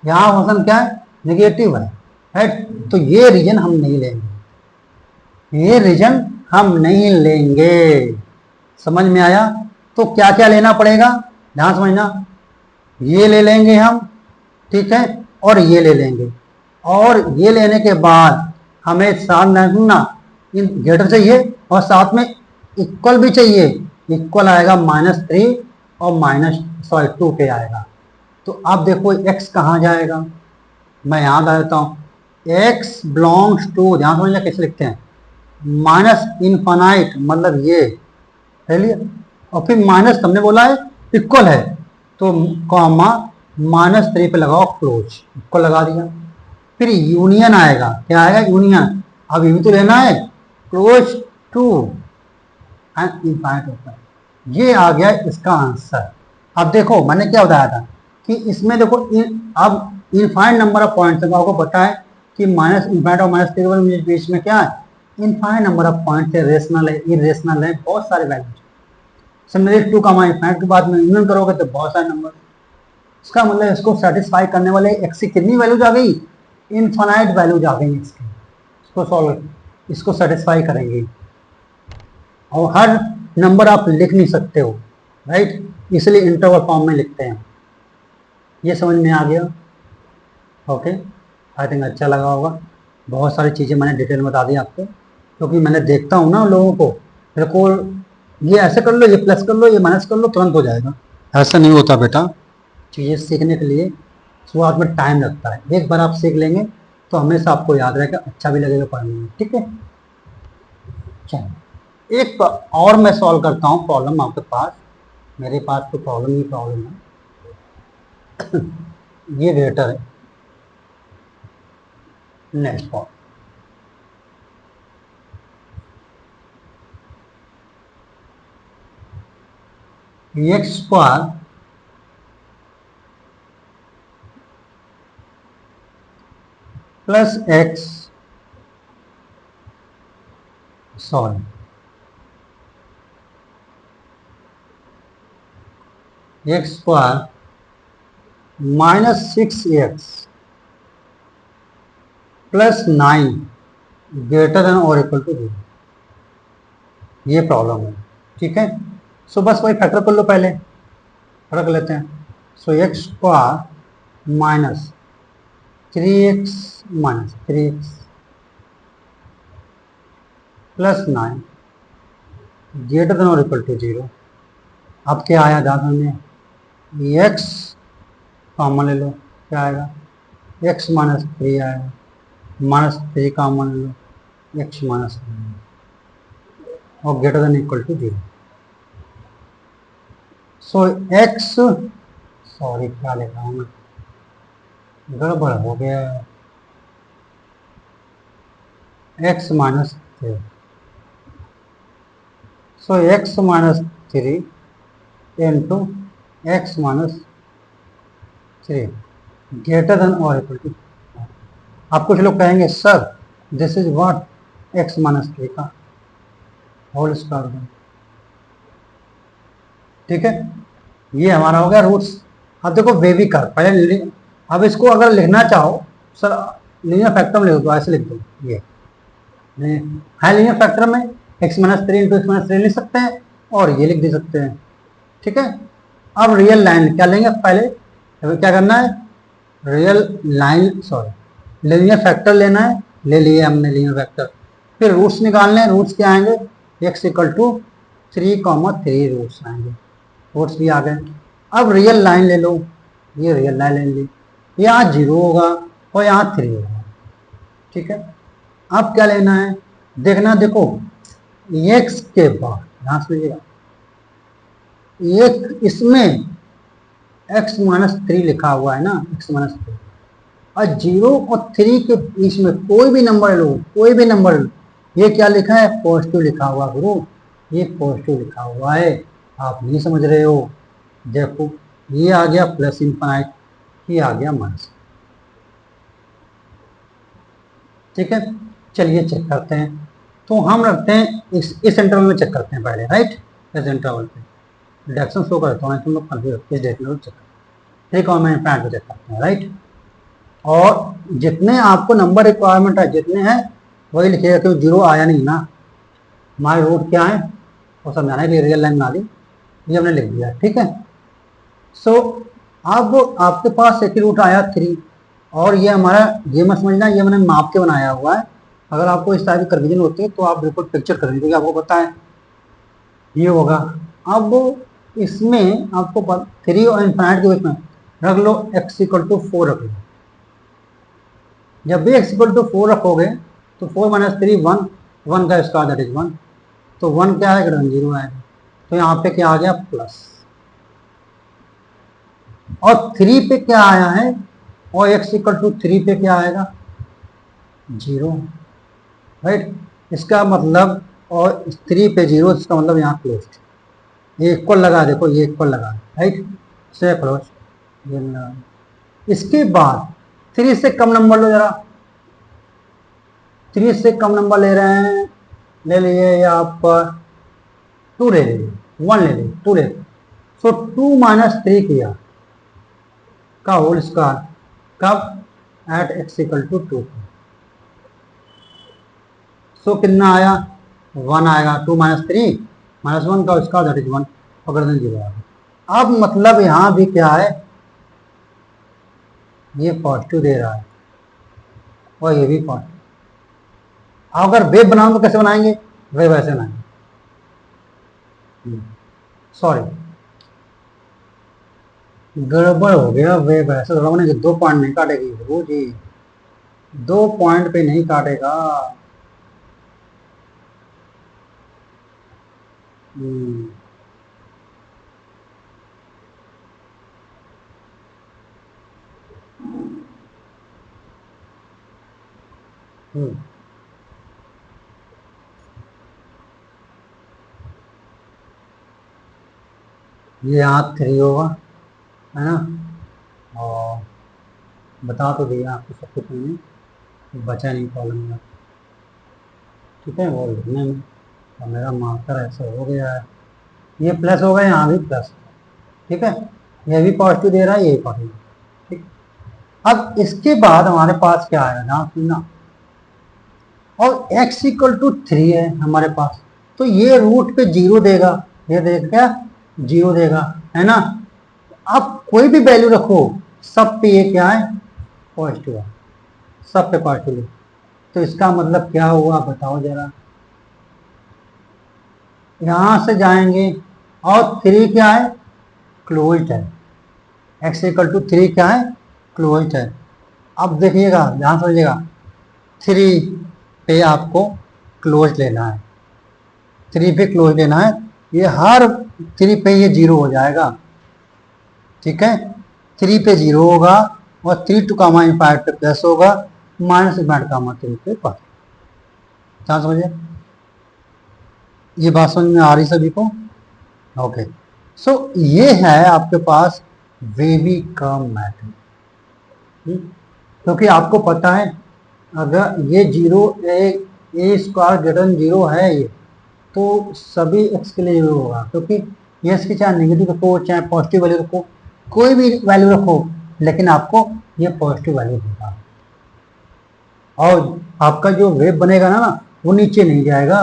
यहाँ फंक्शन क्या है, नेगेटिव है, राइट। तो ये रीजन हम नहीं लेंगे, ये रीजन हम नहीं लेंगे, समझ में आया। तो क्या क्या लेना पड़ेगा, ध्यान समझना, ये ले लेंगे हम, ठीक है, और ये ले लेंगे, और ये लेने के बाद हमें साथ ना इन ग्रेटर चाहिए और साथ में इक्वल भी चाहिए। इक्वल आएगा -3 और -2 पे आएगा। तो अब देखो x कहाँ जाएगा, मैं यहाँ ला देता हूँ, x बिलोंग्स टू, ध्यान समझना कैसे लिखते हैं, -इनफाइनाइट, मतलब ये ले लिया, और फिर माइनस हमने बोला है इक्वल है, तो कॉमा -3 पे लगाओ क्लोज, इक्वल लगा दिया। फिर यूनियन आएगा, क्या आएगा, यूनियन, अब ये भी तो लेना है, क्लोज टू एंड इनफाइनाइट होता है। ये आ गया इसका आंसर। अब देखो मैंने क्या बताया था कि इसमें देखो अब इनफाइनाइट नंबर ऑफ पॉइंट्स आपको पता है कि -इनफाइनाइट और -3 के बीच में क्या है, इनफाइनाइट नंबर ऑफ पॉइंट्स है, रेशनल है, इरेशनल है, बहुत सारे वैल्यू। सिमिलरली 2 का इनफाइनाइट के बाद में यूनियन करोगे तो बहुत सारे नंबर, इसका मतलब इसको सेटिस्फाई करने वाले एक्स की कितनी वैल्यूज आ गई, इनफाइनाइट वैल्यूज आ गई इसकी, इसको सॉल्व, इसको सेटिस्फाई करेंगे। और हर नंबर आप लिख नहीं सकते हो, राइट, इसलिए इंटरवल फॉर्म में लिखते हैं। ये समझ में आ गया, ओके, आई थिंक अच्छा लगा होगा। बहुत सारी चीज़ें मैंने डिटेल में बता दी आपको, क्योंकि मैंने देखता हूँ ना लोगों को, मेरे को ये ऐसे कर लो, ये प्लस कर लो, ये माइनस कर लो, तुरंत हो जाएगा, ऐसा नहीं होता बेटा। चीज़ें सीखने के लिए शुरुआत में टाइम लगता है, एक बार आप सीख लेंगे तो हमेशा आपको याद रहेगा, अच्छा भी लगेगा पढ़ने में, ठीक है। चलो एक और मैं सॉल्व करता हूँ प्रॉब्लम आपके पास, मेरे पास तो प्रॉब्लम ही प्रॉब्लम है। ये वेटर है, next problem, x square plus x, sorry x square -6x plus 9 greater than और इक्वल टू 0, ये प्रॉब्लम है, ठीक है। सो बस वही फैक्टर कर लो, पहले रख लेते हैं। So x square -3x plus 9 greater than और इक्वल टू 0। अब क्या आया दादा में, x कॉमन ले लो, क्या आएगा, x -3 आएगा, -3 कॉमन ले लो, x -3 और greater than equal to 0। So x, sorry क्या लिखा हूँ मैं, गड़बड़ हो गया, x -3, so x -3 into x -3 greater than और इक्वल टू। आप कुछ लोग कहेंगे sir this is what, x -3 का होल स्क्वायर, ठीक है। ये हमारा हो गया रूट्स। अब देखो बेबी कर पहले, अब इसको अगर लिखना चाहो सर लीनियर फैक्टर में लिख दो, ऐसे लिख दो, ये है लीनियर फैक्टर में x -3 इंटू x-3 लिख सकते हैं और ये लिख दे सकते हैं, ठीक है। अब रियल लाइन क्या लेंगे, पहले क्या करना है, real line, sorry linear factor लेना है, ले लिए हमने लीनियर फैक्टर। फिर रूट्स निकालने हैं, रूट्स क्या आएंगे, x इक्वल टू 3,3 रूट्स आएंगे, रूट्स भी आ गए। अब रियल लाइन ले लो, ये रियल लाइन ले ली, यहाँ 0 होगा और यहाँ 3 होगा, ठीक है। अब क्या लेना है, देखना, देखो x के बाद ध्यान से लीजिएगा, एक इसमें एक्स माइनस थ्री लिखा हुआ है ना, एक्स माइनस थ्री, और 0 और 3 के बीच में कोई भी नंबर लो, कोई भी नंबर लो, ये क्या लिखा है, पॉजिटिव लिखा हुआ गुरु, ये पॉजिटिव लिखा हुआ है, आप नहीं समझ रहे हो। देखो ये आ गया प्लस इनफाइनाइट, ये आ गया माइनस। ठीक है, चलिए चेक करते हैं। तो हम रखते हैं इस इंटरवल में चेक करते हैं पहले, राइट, इस इंटरवल पे डिडक्शन शो करता हूँ, तुम लोग कंफ्यूज इस डेट में चेक करते हैं। ठीक है, मैं इनफाइनाइट पे चेक करते हैं, राइट। और जितने आपको नंबर रिक्वायरमेंट है जितने हैं वही लिखिएगा, क्योंकि 0 आया नहीं ना। हमारे रूट क्या है वो समझाने के लिए रियल लाइन बना दी, ये हमने लिख दिया। ठीक है, सो अब आपके पास एक ही रूट आया 3, और ये हमारा, ये मत समझना ये मैंने माप के बनाया हुआ है। अगर आपको इस टाइप की कन्फ्यूजन होती है तो आप बिल्कुल पिक्चर कर लीजिए, आपको पता है ये होगा। अब इसमें आपको 3 और इनफाइनाइट के बीच में रख लो x इक्वल टू 4 रख लो। जब भी x इक्वल टू 4 रखोगे तो 4 माइनस 3 1, 1 का स्क्वायर दैट इज 1, तो 1 क्या आएगा, 0 आएगा। तो यहाँ पे क्या आ गया, प्लस। और 3 पे क्या आया है, और x इक्वल टू 3 पे क्या आएगा, 0, राइट। इसका मतलब, और 3 पे 0, इसका मतलब यहाँ क्लोज, ये इक्वल लगा, देखो ये इक्वल लगा, राइट, से क्लोज ये लगा। इसके बाद 3 से कम नंबर लो जरा, 3 से कम नंबर ले रहे हैं, ले लिए, या आप 2 ले लीजिए, 1 ले लीजिए, 2 ले लीजिए। सो 2 माइनस 3 किया का होल स्क्वायर, कब, एट x इक्वल टू 2। सो कितना आया, 1 आएगा, 2 माइनस 3 माइनस 1 का स्क्वायर दैट इज 1, अगर 0 आएगा। अब मतलब यहाँ भी क्या है, ये पॉजिटिव दे रहा है और ये भी पॉजिटिव। अगर वेव बनाओ तो कैसे बनाएंगे, वेव ऐसे बनाएंगे, सॉरी गड़बड़ हो गया, वेव ऐसे थोड़ा बनेगी, 2 पॉइंट नहीं काटेगी वो जी, 2 पॉइंट पे नहीं काटेगा। हम्म, ये यहाँ 3 होगा, है ना, और बता तो दिया आपको सब कुछ मैंने, बचा नहीं कॉलम में। ठीक है, वो लिखने में, और मेरा मार्कर ऐसा हो गया है, ये प्लस होगा, यहाँ भी प्लस। ठीक है, ये भी पॉजिटिव दे रहा है, ये भी पॉजिटिव। ठीक, अब इसके बाद हमारे पास क्या आएगा, ना सुनना, और x इक्वल टू 3 है हमारे पास, तो ये रूट पे 0 देगा, ये देगा क्या, 0 देगा, है ना। आप कोई भी वैल्यू रखो, सब पे ये क्या है, पॉजिटिव है, सब पे पॉजिटिव है। तो इसका मतलब क्या हुआ, बताओ जरा। यहां से जाएंगे, और 3 क्या है, क्लोज्ड है, x इक्वल टू 3 क्या है, क्लोज्ड है। अब देखिएगा, ध्यान समझिएगा, 3 पे आपको क्लोज लेना है, 3 पे क्लोज लेना है, ये हर 3 पे ये 0 हो जाएगा। ठीक है, 3 पे 0 होगा, और 3 टू कामा इनफाइनाइट पे प्लस होगा, माइनस इनफाइनाइट कामा 3 पे प्लस। ध्यान समझिए, ये बात समझ में आ रही सभी को, ओके। सो ये है आपके पास वेवी कर्व मैथड, क्योंकि आपको पता है अगर ये 0 ए स्क्वायर ग्रेटर देन 0 है ये, तो सभी एक्स के लिए 0 होगा, क्योंकि ये इसकी चाहे नेगेटिव रखो चाहे पॉजिटिव वैल्यू रखो, कोई भी वैल्यू रखो, लेकिन आपको ये पॉजिटिव वैल्यू देगा। और आपका जो वेव बनेगा ना वो नीचे नहीं जाएगा,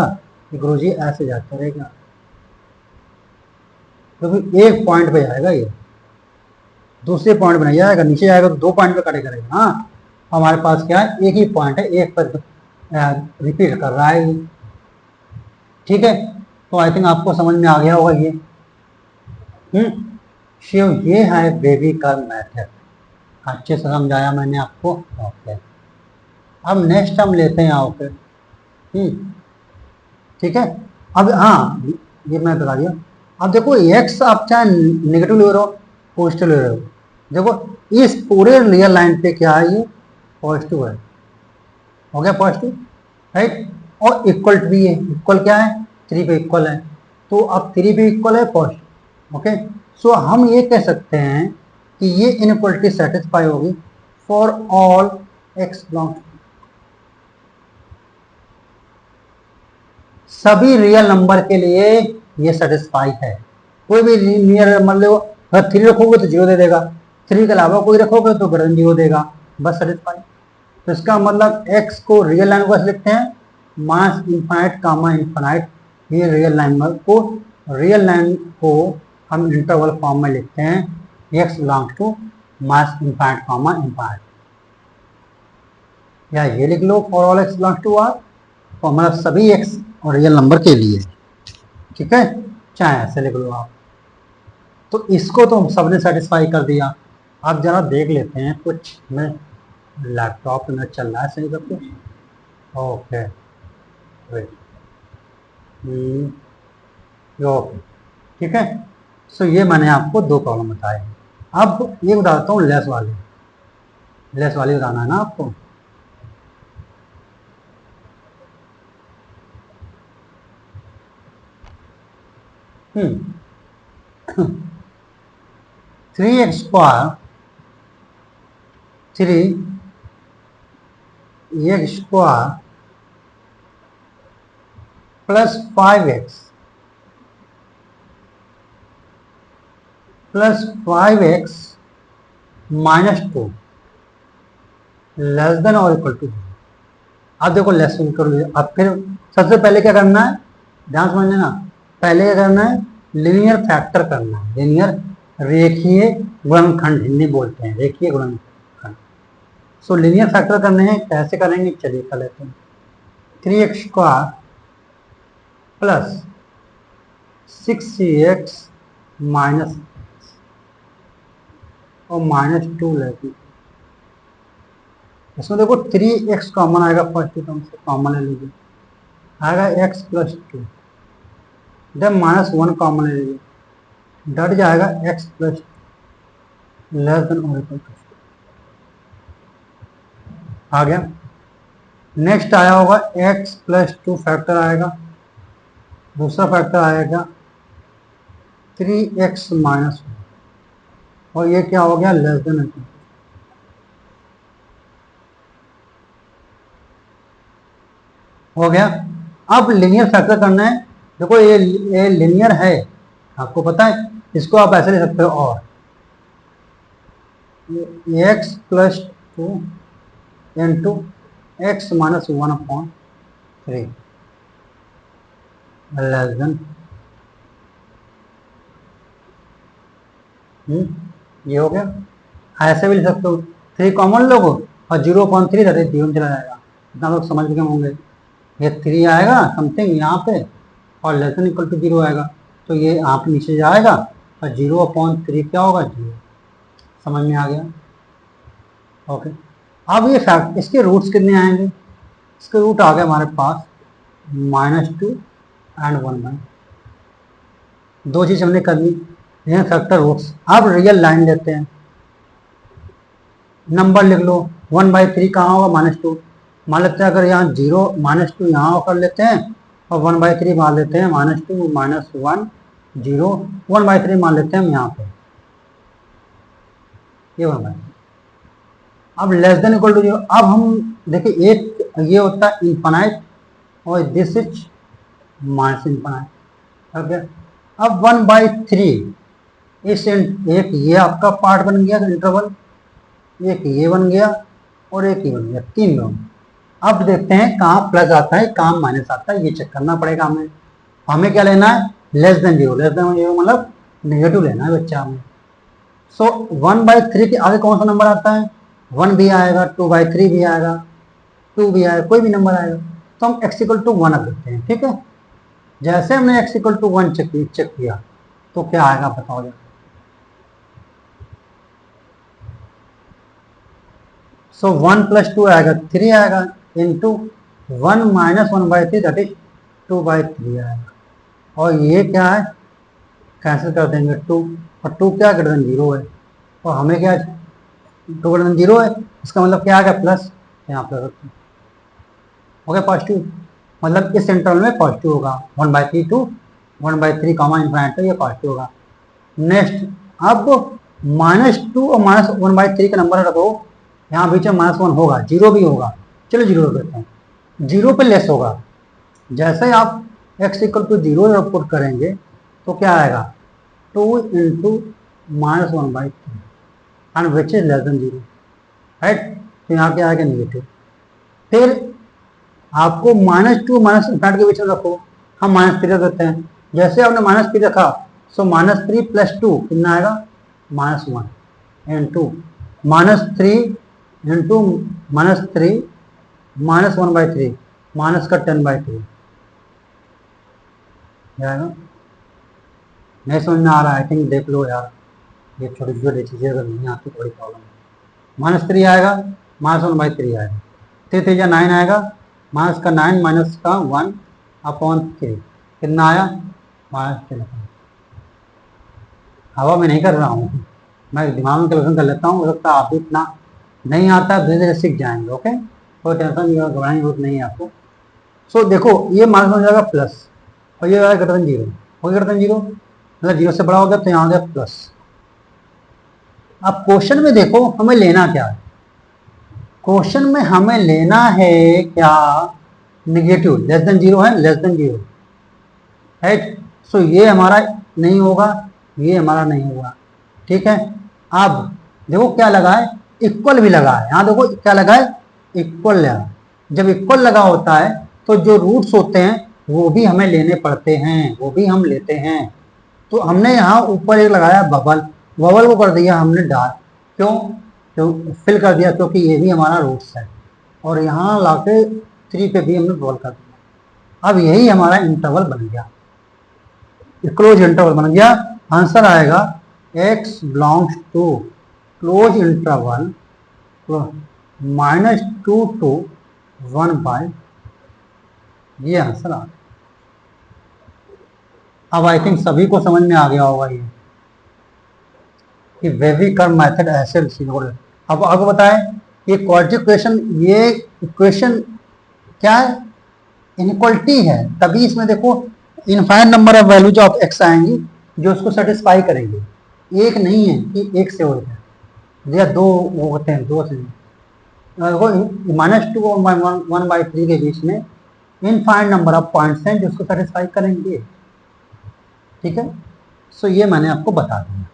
गुरुजी ऐसे जाता रहेगा, क्योंकि एक पॉइंट पे जाएगा, ये दूसरे पॉइंट पे नहीं जाएगा, नीचे जाएगा तो 2 पॉइंट पे कटे करेगा। हाँ, हमारे पास क्या है, एक ही पॉइंट है, एक पर रिपीट कर रहा है। ठीक है, तो आई थिंक आपको समझ में आ गया होगा ये। शिव, ये है बेबी कर्व मेथड, अच्छे से समझाया मैंने आपको, ओके। अब नेक्स्ट हम लेते हैं यहाँ पे, ठीक है। अब हाँ, ये मैं बता दिया। अब देखो x आप चाहे नेगेटिव ले रहो, पॉजिटिव ले रहे हो। देखो इस पूरे रियल लाइन पे क्या है, ये पॉजिटिव है, हो गया पॉजिटिव, राइट। और इक्वल भी है, इक्वल क्या है, 3 पे इक्वल है, तो अब 3 पे इक्वल है पॉजिटिव। ओके, सो हम ये कह सकते हैं कि ये इनइक्वालिटी सेटिस्फाई होगी फॉर ऑल एक्स बिलोंग्स, सभी रियल नंबर के लिए ये सेटिस्फाई है। कोई भी रियल नंबर लो, अगर 3 रखोगे तो 0 दे देगा, 3 के अलावा कोई रखोगे तो ग्रेटर देन 0 देगा, बस सेटिस्फाई। तो इसका मतलब x को रियल लाइन को लिखते हैं मास इनफाइनाइट कामा इनफाइनाइट, ये रियल लाइन को हम इंटरवल फॉर्म में लिखते हैं x belongs to minus infinite comma infinite, या ये लिख लो for all x belongs to R, और मतलब सभी x और रियल नंबर के लिए, ठीक है, चाहे ऐसे लिख लो आप। तो इसको तो सबने सेटिस्फाई कर दिया। आप जरा देख लेते हैं कुछ, मैं लैपटॉप में चल रहा है सही सब कुछ, ओके ओके, ठीक है। सो ये मैंने आपको 2 प्रॉब्लम बताए। अब ये बताता हूँ लेस वाली बताना है ना आपको। Three x square plus 5x minus 2 less than और इक्वल टू। अब देखो लेस इक्वल टू, अब फिर सबसे पहले क्या करना है, ध्यान समझ लेना, पहले क्या करना है, लीनियर फैक्टर करना है, लीनियर रेखीय गुणनखंड हिंदी बोलते हैं, रेखीय गुणनखंड। सो लीनियर फैक्टर करने हैं, कैसे करेंगे चलिए कर लेते हैं। 3x square plus 6x minus और माइनस 2 लेते, इसमें देखो 3x कॉमन आएगा, फर्स्ट टर्म से कॉमन ले लीजिए, आएगा x प्लस 2, जब माइनस 1 कॉमन ले लीजिए, डट जाएगा x प्लस लेस देन और इक्वल टू, आ गया। नेक्स्ट आया होगा x प्लस 2 फैक्टर आएगा, दूसरा फैक्टर आएगा 3x माइनस 1, और ये क्या हो गया, लेस देन इक्वल, हो गया। अब लिनियर फैक्टर करना है, देखो ये लिनियर है, आपको पता है, इसको आप ऐसे ले सकते हो, और x plus 2 into x minus 1 upon 3 less than, ये हो गया। ऐसे भी ले सकते हो, 3 कॉमन लोगो और 0.3 दैट 0 चला जाएगा, इतना लोग समझ गए होंगे। ये 3 आएगा समथिंग यहाँ पे, और लेस देन इक्वल टू 0 आएगा, तो ये आप नीचे जाएगा, और 0.3 क्या होगा, 0, समझ में आ गया। ओके, अब ये फैक्ट, इसके रूट्स कितने आएंगे, इसके रूट आ गए हमारे पास -2 एंड 1/, दो चीज हमने कर ली, ये फैक्टर रूट्स। अब रियल लाइन लेते हैं, नंबर लिख लो, 1/3 कहाँ होगा, -2, मान लेते हैं, अगर यहाँ 0 -2 यहाँ कर लेते हैं, और 1/3 मान लेते हैं, -2 -1 0 1/3 मान लेते हैं हम यहाँ पे, ये 1/3। अब लेस देन इक्वल टू 0, अब हम देखिए एक ये होता है इनफाइनाइट, और this is minus infinite. Okay, अब 1/3 इस एक ये आपका पार्ट बन गया इंटरवल, एक ये बन गया, और एक ये बन गया, 3 लोग। अब देखते हैं कहाँ प्लस आता है कहाँ माइनस आता है, ये चेक करना पड़ेगा हमें। हमें क्या लेना है, लेस देन 0, लेस देन 0 मतलब नेगेटिव लेना है बच्चा हमें। सो 1/3 के आगे कौन सा नंबर आता है, 1 भी आएगा, 2/3 भी आएगा, 2 भी आएगा, कोई भी नंबर आएगा, तो हम x = 1 रख देते हैं, ठीक है। जैसे हमने x = 1 चेक किया, तो क्या आएगा बताओ जरा। सो 1 + 2 आएगा 3 आएगा, इंटू 1 - 1/3 दैट इज 2/3 आएगा, और ये क्या है कैंसिल कर देंगे 2, और 2 क्या ग्रेटर देन 0 है, और हमें क्या 2 ग्रेटर देन 0 है, इसका मतलब क्या आ गया प्लस, यहाँ पे रखते हैं, हो गया पॉजिटिव, मतलब इस इंटरवल में पॉजिटिव होगा 1/3 टू 1/3 कॉमा इनफाइनाइट, ये पॉजिटिव होगा। नेक्स्ट, अब -2 और -1/3 का नंबर रखो, यहाँ बीच में -1 होगा, 0 भी होगा, चलो 0 रख देते हैं, 0 पे लेस होगा। जैसे ही आप x इक्वल टू 0 पुट करेंगे तो क्या आएगा 2 into -1/3 and which is less than 0, right. तो यहाँ क्या आएगा नेगेटिव। फिर आपको -2 माइनस इनफाइनाइट के बीच में रखो, हम -3 रख देते हैं। जैसे आपने -3 रखा, सो -3 + 2 कितना आएगा -1 इंटू -3 इंटू -3 -1/3 माइनस का 10/3 जाएगा। नहीं समझ में आ रहा है, आई थिंक देख लो यार, ये छोटी छोटी चीज़ें अगर नहीं आती थोड़ी प्रॉब्लम है। -3 आएगा, -1/3 आएगा, 3 3 9 आएगा, माइनस का 9 माइनस का 1/3 कितना आया -10। हवा में नहीं कर रहा हूँ मैं, दिमाग में कैलकुलेशन कर लेता हूँ, हो सकता है आप भी इतना नहीं आता, धीरे धीरे सीख जाएंगे। ओके, कोई टेंशन नहीं, घबराने की जरूरत नहीं है आपको। सो देखो ये माइनस हो जाएगा प्लस, और ये ग्रेटर देन 0 हो गया, ग्रेटर देन 0 मतलब 0 से बड़ा हो गया, तो यहाँ हो गया प्लस। अब क्वेश्चन में देखो हमें लेना क्या है, क्वेश्चन में हमें लेना है क्या, निगेटिव, लेस देन 0 है, लेस देन 0, राइट। सो ये हमारा नहीं होगा, ये हमारा नहीं होगा, ठीक है। अब देखो क्या लगा है, इक्वल भी लगा है, यहाँ देखो क्या लगा है, इक्वल लगा। जब इक्वल लगा होता है तो जो रूट्स होते हैं वो भी हमें लेने पड़ते हैं, वो भी हम लेते हैं। तो हमने यहाँ ऊपर एक लगाया बबल, बबल को कर दिया हमने डार्क, क्यों, क्यों फिल कर दिया, क्योंकि ये भी हमारा रूट्स है, और यहाँ लाके 3 पे भी हमने बबल कर दिया। अब यही हमारा इंटरवल बन गया, क्लोज इंटरवल बन गया। आंसर आएगा x belongs to close interval -2 to 1/, ये आंसर आ गया। अब आई थिंक सभी को समझ में आ गया होगा ये कि वेवी कर्व मेथड ऐसे अब आपको बताएं ये क्वाड्रेटिक इक्वेशन, ये इक्वेशन क्या है, इनइक्वालिटी है, तभी इसमें देखो infinite number of values of x आएंगी जो उसको सेटिस्फाई करेंगे। एक नहीं है कि एक से हो जाए, या दो होते हैं, दो से देखो -2 और 1/3 के बीच में इनफाइनाइट नंबर ऑफ पॉइंट्स हैं जो उसको सेटिस्फाई करेंगे, ठीक है। सो ये मैंने आपको बता दिया,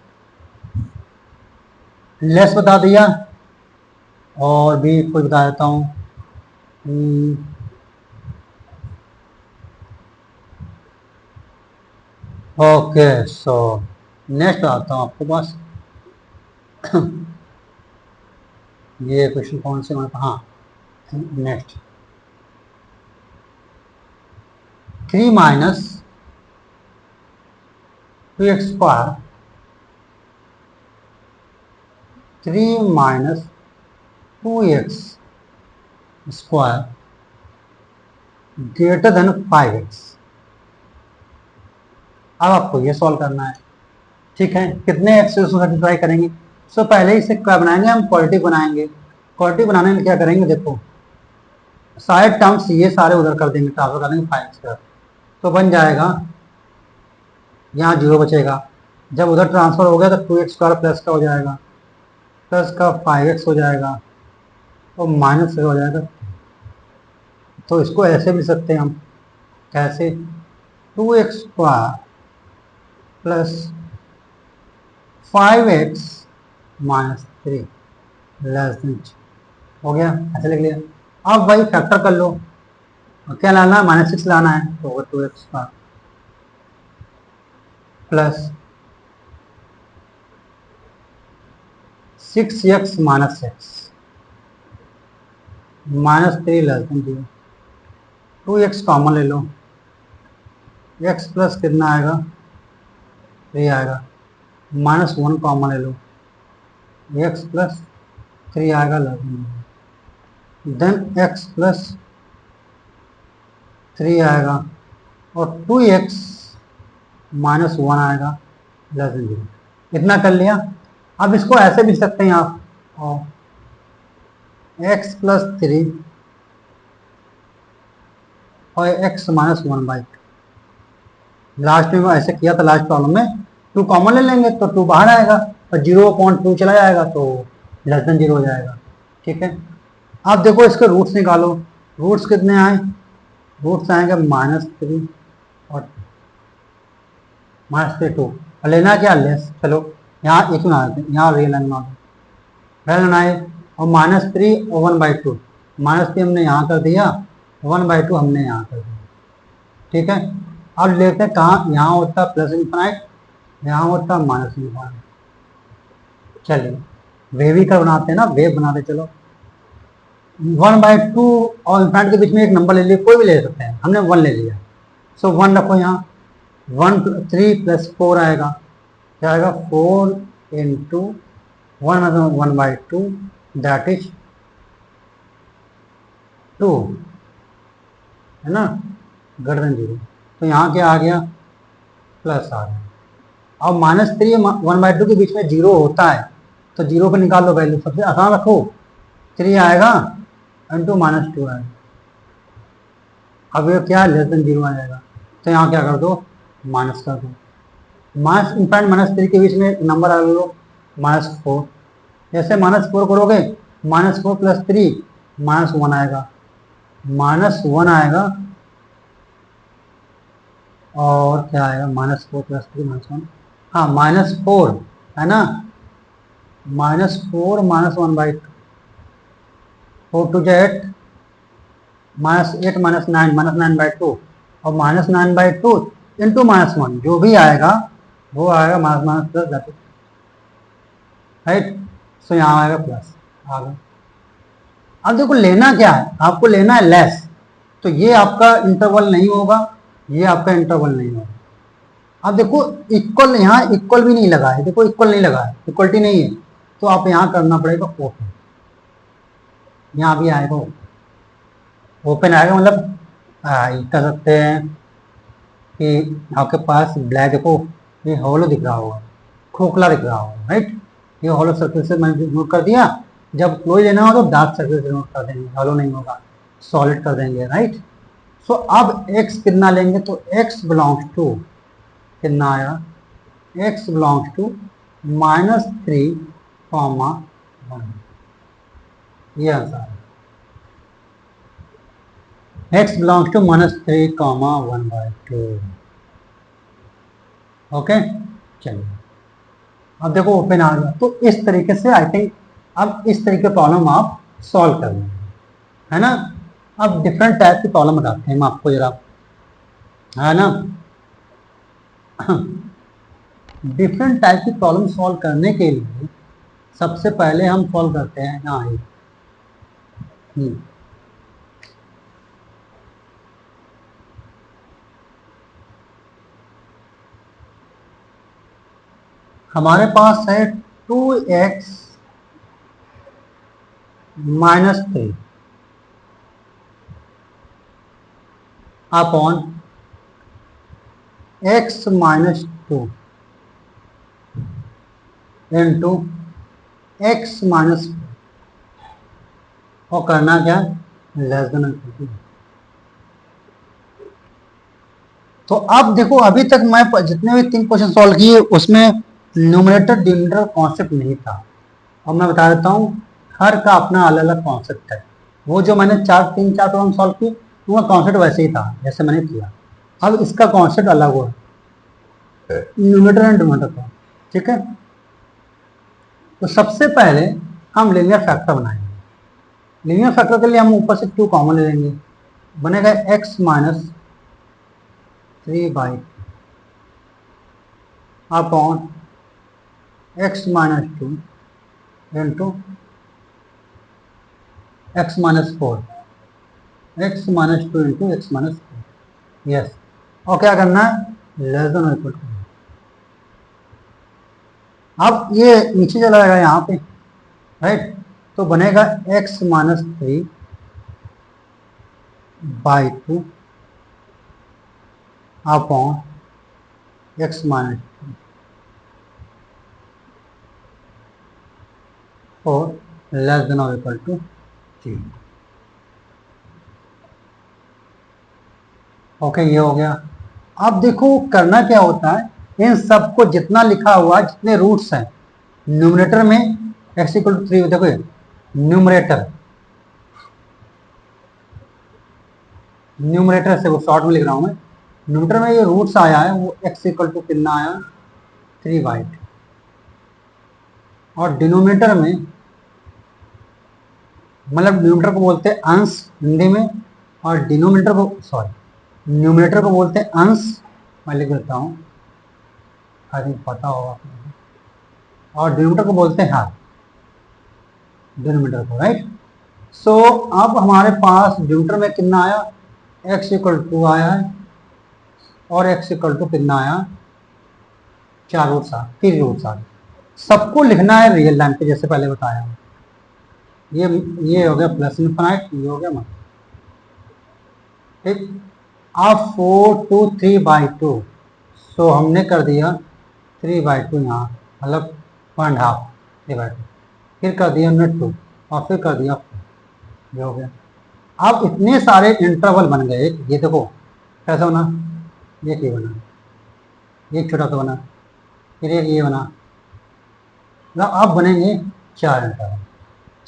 लेस बता दिया, और भी कुछ बता देता हूँ। ओके, सो नेक्स्ट आता हूँ आपके पास। ये क्वेश्चन कौन से, हाँ next, 3 - 2x square 3 - 2x square greater then 5x। अब आपको ये सॉल्व करना है, ठीक है। कितने एक्स से उसको सेटिस्फाई करेंगे, सो पहले इसे क्या बनाएंगे, हम क्वाड्रेटिक बनाएंगे। क्वाड्रेटिक बनाने में क्या करेंगे, देखो सारे टर्म्स ये सारे उधर कर देंगे, ट्रांसफर कर देंगे 5x, तो बन जाएगा यहाँ 0 बचेगा। जब उधर ट्रांसफर हो गया तो 2x स्क्वायर प्लस का हो जाएगा, प्लस का 5x हो जाएगा, और माइनस हो जाएगा। तो इसको ऐसे भी लिख सकते हैं हम, कैसे, 2x square plus 5x - 3 less than, हो गया, ऐसे लिख लिया। अब वही फैक्टर कर लो, और क्या लाना है, -6 लाना है, तो होगा 2x square plus 6x - x -3 less than 0, 2x common ले लो, x प्लस कितना आएगा 3 आएगा, -1 कॉमन ले लो, x प्लस 3 आएगा लेस देन x प्लस 3 आएगा, और 2x - 1 आएगा, लेस देन 0, इतना कर लिया। अब इसको ऐसे भी लिख सकते हैं आप, x प्लस 3 और x माइनस 1/2। लास्ट में ऐसे किया था, लास्ट प्रॉब्लम में 2 कॉमन ले लेंगे तो 2 बाहर आएगा और 0.2 चला जाएगा तो लेस देन 0 हो जाएगा। ठीक है, अब देखो इसके रूट्स निकालो। रूट्स कितने आए? रूट्स आएंगे -3 और -2। और लेना क्या? लेस। चलो यहाँ एक बना देते हैं, यहाँ रियल लाइन बना दो, रियल बनाए और -3 और 1/2। -3 हमने यहाँ कर दिया, 1/2 हमने यहाँ कर दिया। ठीक है, अब लेते हैं कहाँ, यहाँ होता प्लस इन्फाइनाइट, यहाँ होता माइनस इन्फाइनाइट। चलिए वेव का बनाते हैं ना, वेव बनाते चलो। 1/2 और इन्फाइनाइट के बीच में एक नंबर ले लिया, कोई भी ले सकते हैं, हमने 1 ले लिया। सो 1 रखो यहाँ, 3 + 4 आएगा, क्या आएगा? 4 इंटू 1/2 दैट इज 2, है ना, ग्रेटर देन 0। तो यहाँ क्या आ गया? प्लस आ गया। अब -3 1/2 के बीच में 0 होता है तो 0 को निकाल लो वैल्यू, सबसे आसान रखो, 3 आएगा इंटू -2 आएगा। अब ये क्या? लेस देन 0 आ जाएगा, तो यहाँ क्या कर दो? माइनस कर दो। माइनस इनफाइनाइट -3 के बीच में नंबर आ लो -4। जैसे -4 करोगे, -4 + 3 -1 आएगा, -1 आएगा और क्या आएगा? -4 + 3 -1, हाँ -4 है ना, -4 -1/2, 4 2 8, -8 -9 -9/2 और -9/2 इंटू -1, जो भी आएगा वो आएगा माइनस प्लस जाते, राइट। सो यहाँ आएगा प्लस, आ गया। अब देखो लेना क्या है, आपको लेना है लेस, तो ये आपका इंटरवल नहीं होगा, ये आपका इंटरवल नहीं होगा। अब देखो इक्वल, यहाँ इक्वल भी नहीं लगा है, देखो इक्वल नहीं लगा है, इक्वलिटी नहीं है, तो आप यहाँ करना पड़ेगा ओपन, यहाँ भी आएगा ओपन आएगा, मतलब कर सकते हैं कि आपके पास ब्लैक, देखो ये हॉलो दिख रहा होगा, खोखला दिख रहा होगा, राइट। ये हॉलो सर्कल से मैंने नोट कर दिया, जब क्लोज लेना हो तो डार्क सर्कल से नोट कर देंगे, हॉलो नहीं होगा, सॉलिड कर देंगे, राइट। सो अब x कितना लेंगे, तो x बिलोंग्स टू कितना आया? x बिलोंग्स टू -3, 1, ये आंसर है। x belongs to -3, 1/2। ओके, चलिए अब देखो ओपन आ गया, तो इस तरीके से आई थिंक अब इस तरीके प्रॉब्लम आप सॉल्व कर लेंगे, है ना। अब डिफरेंट टाइप की प्रॉब्लम बताते हैं हम आपको जरा, है ना। डिफरेंट टाइप की प्रॉब्लम सॉल्व करने के लिए सबसे पहले हम सॉल्व करते हैं यहाँ हमारे पास है 2x - 3 upon x - 2 into x - 4, और करना क्या? Less than equal to. तो अब देखो अभी तक मैं जितने भी 3 क्वेश्चन सॉल्व किए उसमें न्यूमरेटर डिनोमिनेटर कॉन्सेप्ट नहीं था, और मैं बता देता हूँ हर का अपना अलग अलग कॉन्सेप्ट है। वो जो मैंने 3-4 प्रॉब्लम सॉल्व किए उनका कॉन्सेप्ट वैसे ही था जैसे मैंने किया, अब इसका कॉन्सेप्ट अलग हुआ, न्यूमरेटर एंड डिनोमिनेटर का। ठीक है, तो सबसे पहले हम लीनियर फैक्टर बनाएंगे। लीनियर फैक्टर के लिए हम ऊपर से 2 कॉमन ले लेंगे, बनेगा x - 3/2 upon x - 2 into x - 4, x - 2 into x - 4, yes. और क्या करना है? Less than equal to. अब ये नीचे चला जाएगा यहाँ पे, राइट, तो बनेगा x - 3/2 upon x - 2 4 less than और इक्वल टू 3। ओके, ये हो गया। अब देखो करना क्या होता है, इन सबको जितना लिखा हुआ है, जितने रूट्स हैं न्यूमरेटर में x इक्वल टू 3, देखो न्यूमरेटर से वो शॉर्ट में लिख रहा हूं मैं, न्यूमरेटर में ये रूट्स आया है वो x इक्वल टू कितना आया 3/2, और डिनोमिनेटर में, मतलब न्यूमरेटर को बोलते हैं अंश हिंदी में, और डिनोमिनेटर को न्यूमरेटर को बोलते हैं अंश, मैं लिख देता हूँ, आई थिंक पता होगा, और डिनोमिनेटर को बोलते हैं हाफ, डिनोमिनेटर को, राइट। सो अब हमारे पास डिनोमिनेटर में कितना आया, x इक्वल टू आया है, और x इक्वल टू कितना आया 4 रूट्स आ, 3 रूट्स आ। सबको लिखना है रियल लाइन पे, जैसे पहले बताया। ये हो गया प्लस इनफाइनाइट, ये हो गया माइनस, ठीक। अब 4 2 3/2, सो हमने कर दिया 3/2 यहाँ, मतलब 1/2 3/2, फिर कर दिया हमने 2, और फिर कर दिया 4, ये हो गया। अब इतने सारे इंटरवल बन गए, ये देखो कैसा बना, ये बना, एक छोटा सा बना, फिर एक ये बना, मतलब अब बनेंगे 4 इंटरवल।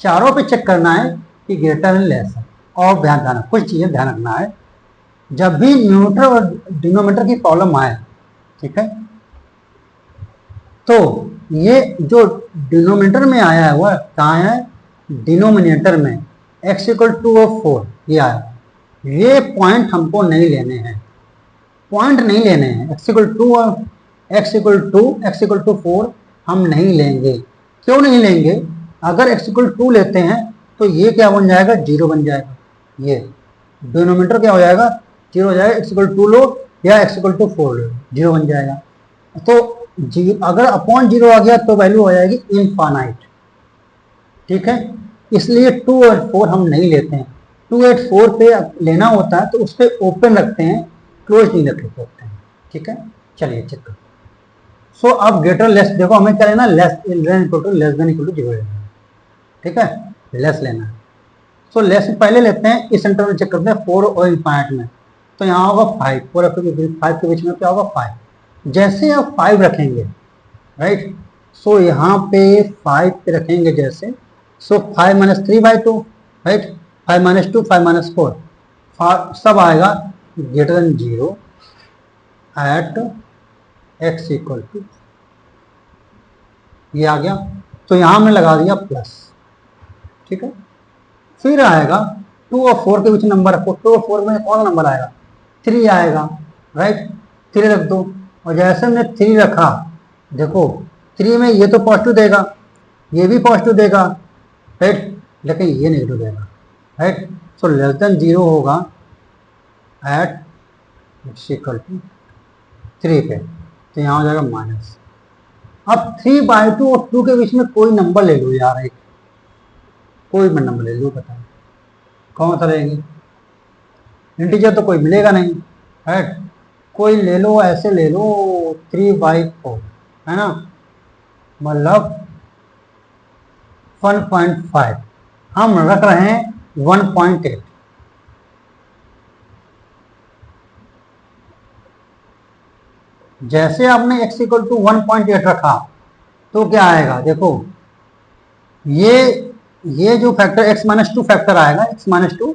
चारों पे चेक करना है कि ग्रेटर एंड लेस है। और ध्यान कुछ चीजें ध्यान रखना है, जब भी न्यूमरेटर और डिनोमिनेटर की प्रॉब्लम आए, ठीक है, तो ये जो डिनोमिनेटर में आया है वह कहाँ है, डिनोमिनेटर में x इक्वल टू 4 ये आया, ये पॉइंट हमको नहीं लेने हैं, पॉइंट नहीं लेने हैं, x इक्वल टू और x इक्वल टू 4 हम नहीं लेंगे। क्यों नहीं लेंगे, अगर x इक्वल टू लेते हैं तो ये क्या बन जाएगा, 0 बन जाएगा, ये डिनोमिनेटर क्या हो जाएगा, 0 हो जाएगा, x इक्वल टू लो या x इक्वल टू 4 लो, 0 बन जाएगा। तो अगर अपॉन 0 आ गया तो वैल्यू हो जाएगी इनफाइनाइट, ठीक है। इसलिए 2 और 4 हम नहीं लेते हैं, 2 और 4 पे लेना होता है तो उस पर ओपन रखते हैं, क्लोज नहीं रखते होते हैं, ठीक है। चलिए चेक करो। सो अब ग्रेटर लेस, देखो हमें क्या लेना, लेस देन इक्वल टू 0 लेना है, ठीक है, लेस लेना है। सो लेस पहले लेते हैं, इस इंटरवल में चेक करते हैं 4 और इनफाइनाइट में, तो यहाँ होगा 5, 4 और 5 के बीच में क्या होगा 5। जैसे आप 5 रखेंगे, राइट, सो यहाँ पे 5 पे रखेंगे जैसे, so 5 minus 3/2, right, 5 minus 2, 5 minus 4, सब आएगा greater than 0 at x equal to, ये आ गया। तो यहाँ हमने लगा दिया प्लस, ठीक है। फिर आएगा 2 और 4 के बीच नंबर रखो, 2 और 4 में कौन सा नंबर आएगा, 3 आएगा, राइट, 3 रख दो। और जैसे हमने 3 रखा, देखो 3 में ये तो पॉजिटिव देगा, ये भी पॉजिटिव देगा, राइट, लेकिन ये नेगेटिव देगा, राइट। सो लेस देन 0 होगा एट x इक्वल टू 3 पे, तो यहाँ हो जाएगा माइनस। अब 3/2 और 2 के बीच में कोई नंबर ले लो यार, एक कोई भी नंबर ले लो, बताओ कौन सा रहेगी, इंटीजर तो कोई मिलेगा नहीं, राइट, कोई ले लो, ऐसे ले लो 3/4, है ना, मतलब 1.5, हम रख रहे हैं 1.8, जैसे आपने x इक्वल टू 1.8 रखा तो क्या आएगा, देखो ये जो फैक्टर x माइनस 2 फैक्टर आएगा, x माइनस 2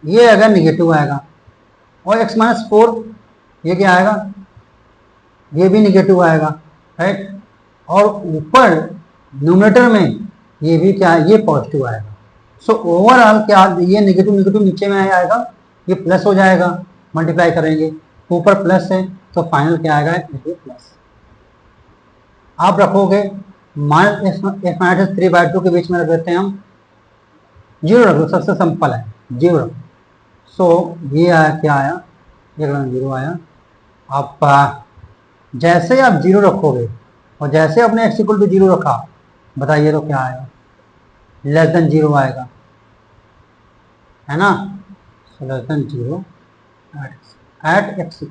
ये अगर निगेटिव आएगा, और x माइनस 4 ये क्या आएगा, ये भी निगेटिव आएगा, राइट, और ऊपर न्यूमरेटर में ये भी क्या है, ये पॉजिटिव आएगा। सो ओवरऑल क्या, ये निगेटिव निगेटिव नीचे में आएगा, ये प्लस हो जाएगा, मल्टीप्लाई करेंगे, ऊपर प्लस है तो फाइनल क्या आएगा, प्लस। आप रखोगे माइनस 3/2 के बीच में रख देते हैं हम 0, रख दो, सबसे सिंपल है 0। सो ये आया, क्या आया, 0 आया। आप जैसे आप 0 रखोगे और जैसे आपने x इक्वल टू 0 रखा, बताइए तो क्या आएगा, लेस देन 0 आएगा, है ना, लेस देन 0 एट x,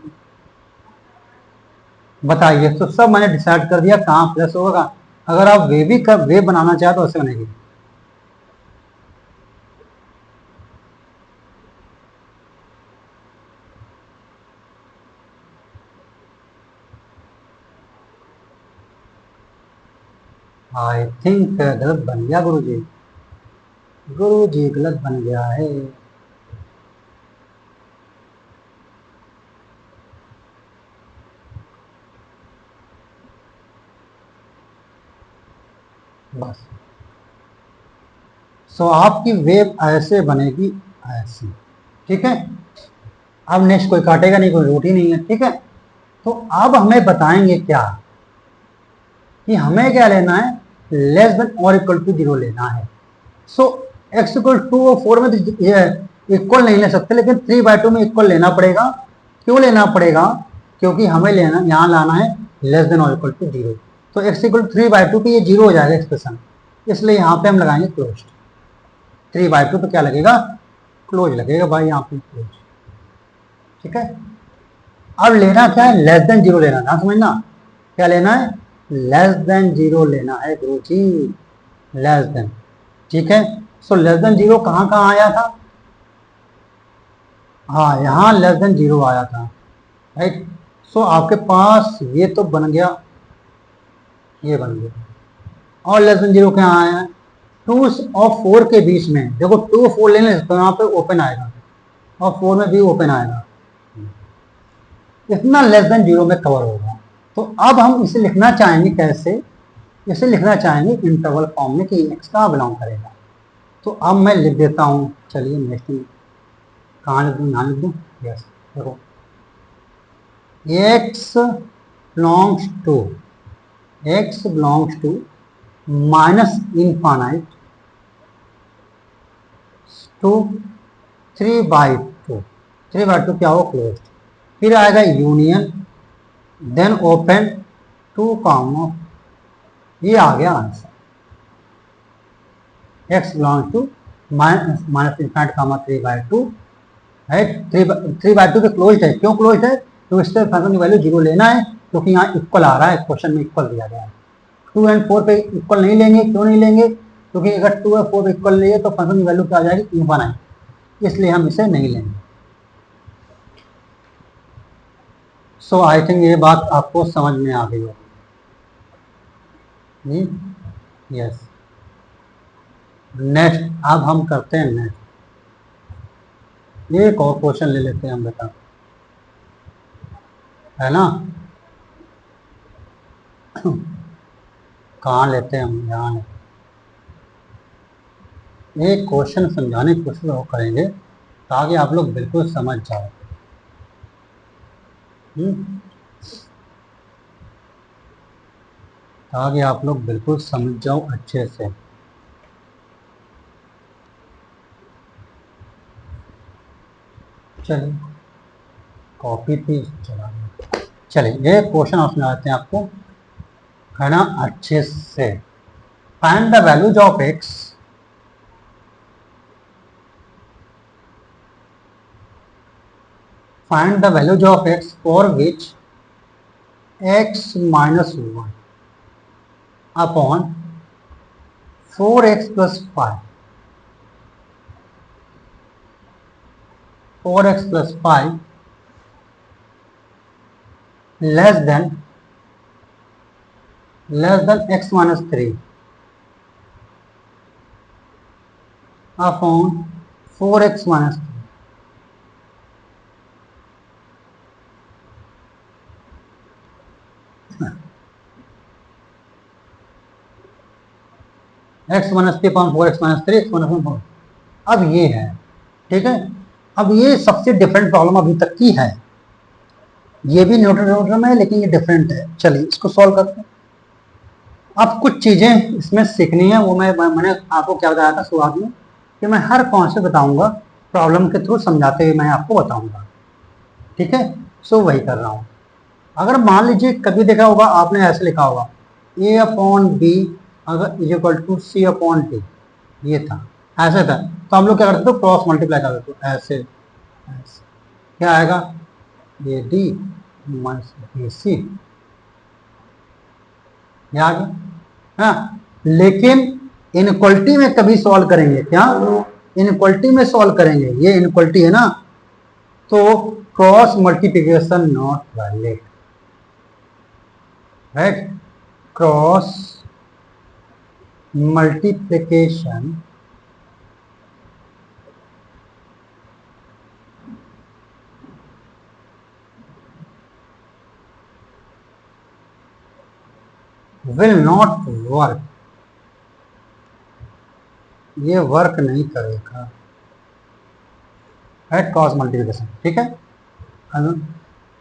बताइए। तो सब मैंने डिसाइड कर दिया कहाँ प्लस होगा, अगर आप वेव बनाना चाहे तो ऐसे बनेगी। आई थिंक गलत बन गया गुरुजी, गुरुजी गलत बन गया है। बस सो आपकी वेव ऐसे बनेगी, ऐसी। ठीक है, अब नेक्स्ट कोई काटेगा नहीं, कोई रोटी नहीं है। ठीक है, तो अब हमें बताएंगे क्या कि हमें क्या लेना है, लेस देन और इक्वल टू 0 लेना है। सो एक्स इक्वल टू और 4 में तो इक्वल नहीं ले सकते, लेकिन 3/2 में इक्वल लेना पड़ेगा। क्यों लेना पड़ेगा, क्योंकि हमें लेना यहाँ लाना है लेस देन और इक्वल टू 0। तो एक्स इक्वल 3/2 पे ये 0 हो जाएगा एक्सप्रेशन, इसलिए यहाँ पे हम लगाएंगे क्लोज। 3/2 पे क्या लगेगा, क्लोज लगेगा भाई, यहाँ पे क्लोज। ठीक है, अब लेना क्या है, लेस देन 0 लेना ना, समझना क्या लेना है, लेस देन 0 लेना है गुरु जी, लेस देन। ठीक है, सो लेस देन 0 कहाँ कहाँ आया था, हाँ यहाँ लेस देन 0 आया था, राइट। सो आपके पास ये तो बन गया, ये बन गया, और लेस देन 0 क्या आया है, 2 और 4 के बीच में। देखो 2 और 4 लेने तो यहाँ पे ओपन आएगा, और 4 में भी ओपन आएगा, इतना लेस देन 0 में कवर होगा। तो अब हम इसे लिखना चाहेंगे कैसे, इसे लिखना चाहेंगे इंटरवल फॉर्म में कि एक्स कहाँ बिलोंग करेगा। तो अब मैं लिख देता हूँ, चलिए नेक्स्ट कहाँ लिख दूँ, यहाँ लिख दूँ, यस। देखो x belongs to, x belongs to minus infinite to 3/2, 3/2 क्या हो, क्लोज। फिर आएगा यूनियन, देन ओपन 2 कॉमा, ये आ गया answer. X belong to minus infinite comma 3/2, right. 3/2 पे क्लोज है, क्यों क्लोज है, तो इससे फंक्शन की वैल्यू 0 लेना है, क्योंकि यहाँ इक्वल आ रहा है, क्वेश्चन में इक्वल दिया गया है। 2 और 4 पे इक्वल नहीं लेंगे, क्यों नहीं लेंगे, क्योंकि अगर 2 और 4 पे इक्वल लिए तो फंक्शन की वैल्यू क्या आ जाएगी, इनफाइनाइट, इसलिए हम इसे नहीं लेंगे। सो आई थिंक ये बात आपको समझ में आ गई होगी। यस, नेक्स्ट अब हम करते हैं नेक्स्ट, एक और क्वेश्चन ले लेते हैं हम, बता है ना। कहाँ लेते हैं हम, यहाँ एक क्वेश्चन समझाने की कोशिश करेंगे ताकि आप लोग बिल्कुल समझ जाओ। ताकि आप लोग बिल्कुल समझ जाओ अच्छे से। चलिए कॉपी थी, चला, चलिए एक क्वेश्चन और समझाते हैं आपको, है ना, अच्छे से। Find the values of x, find the values of x for which x minus 1 upon 4x plus 5, 4x plus 5 less than x minus 3 upon 4x minus 3. x minus 3 upon 4x minus 3, x minus 1। अब ये है, ठीक है, अब ये सबसे different problem अभी तक की है, ये भी न्यूटन में है लेकिन ये डिफरेंट है। चलिए इसको सॉल्व करते हैं। अब कुछ चीजें इसमें सीखनी है, वो मैंने आपको क्या बताया था शुरुआत में कि मैं हर कॉन्सेप्ट बताऊंगा, प्रॉब्लम के थ्रू समझाते हुए मैं आपको बताऊंगा। ठीक है, सो वही कर रहा हूँ। अगर मान लीजिए कभी देखा होगा आपने ऐसे लिखा होगा a अपॉन बी अगर is equal to c upon d, ये था, ऐसे था, तो हम लोग क्या करते थे, क्रॉस मल्टीप्लाई करते थे, ऐसे ऐसे क्या आएगा, a d minus b c, ये आ गया, हाँ, लेकिन इनक्वलिटी में कभी सॉल्व करेंगे क्या? इनक्वलिटी में सॉल्व करेंगे, ये इनक्वलिटी है ना, तो cross multiplication not valid, right? Cross multiplication will not work, ये वर्क नहीं करेगा, राइट? क्रॉस मल्टीप्लिकेशन, ठीक है।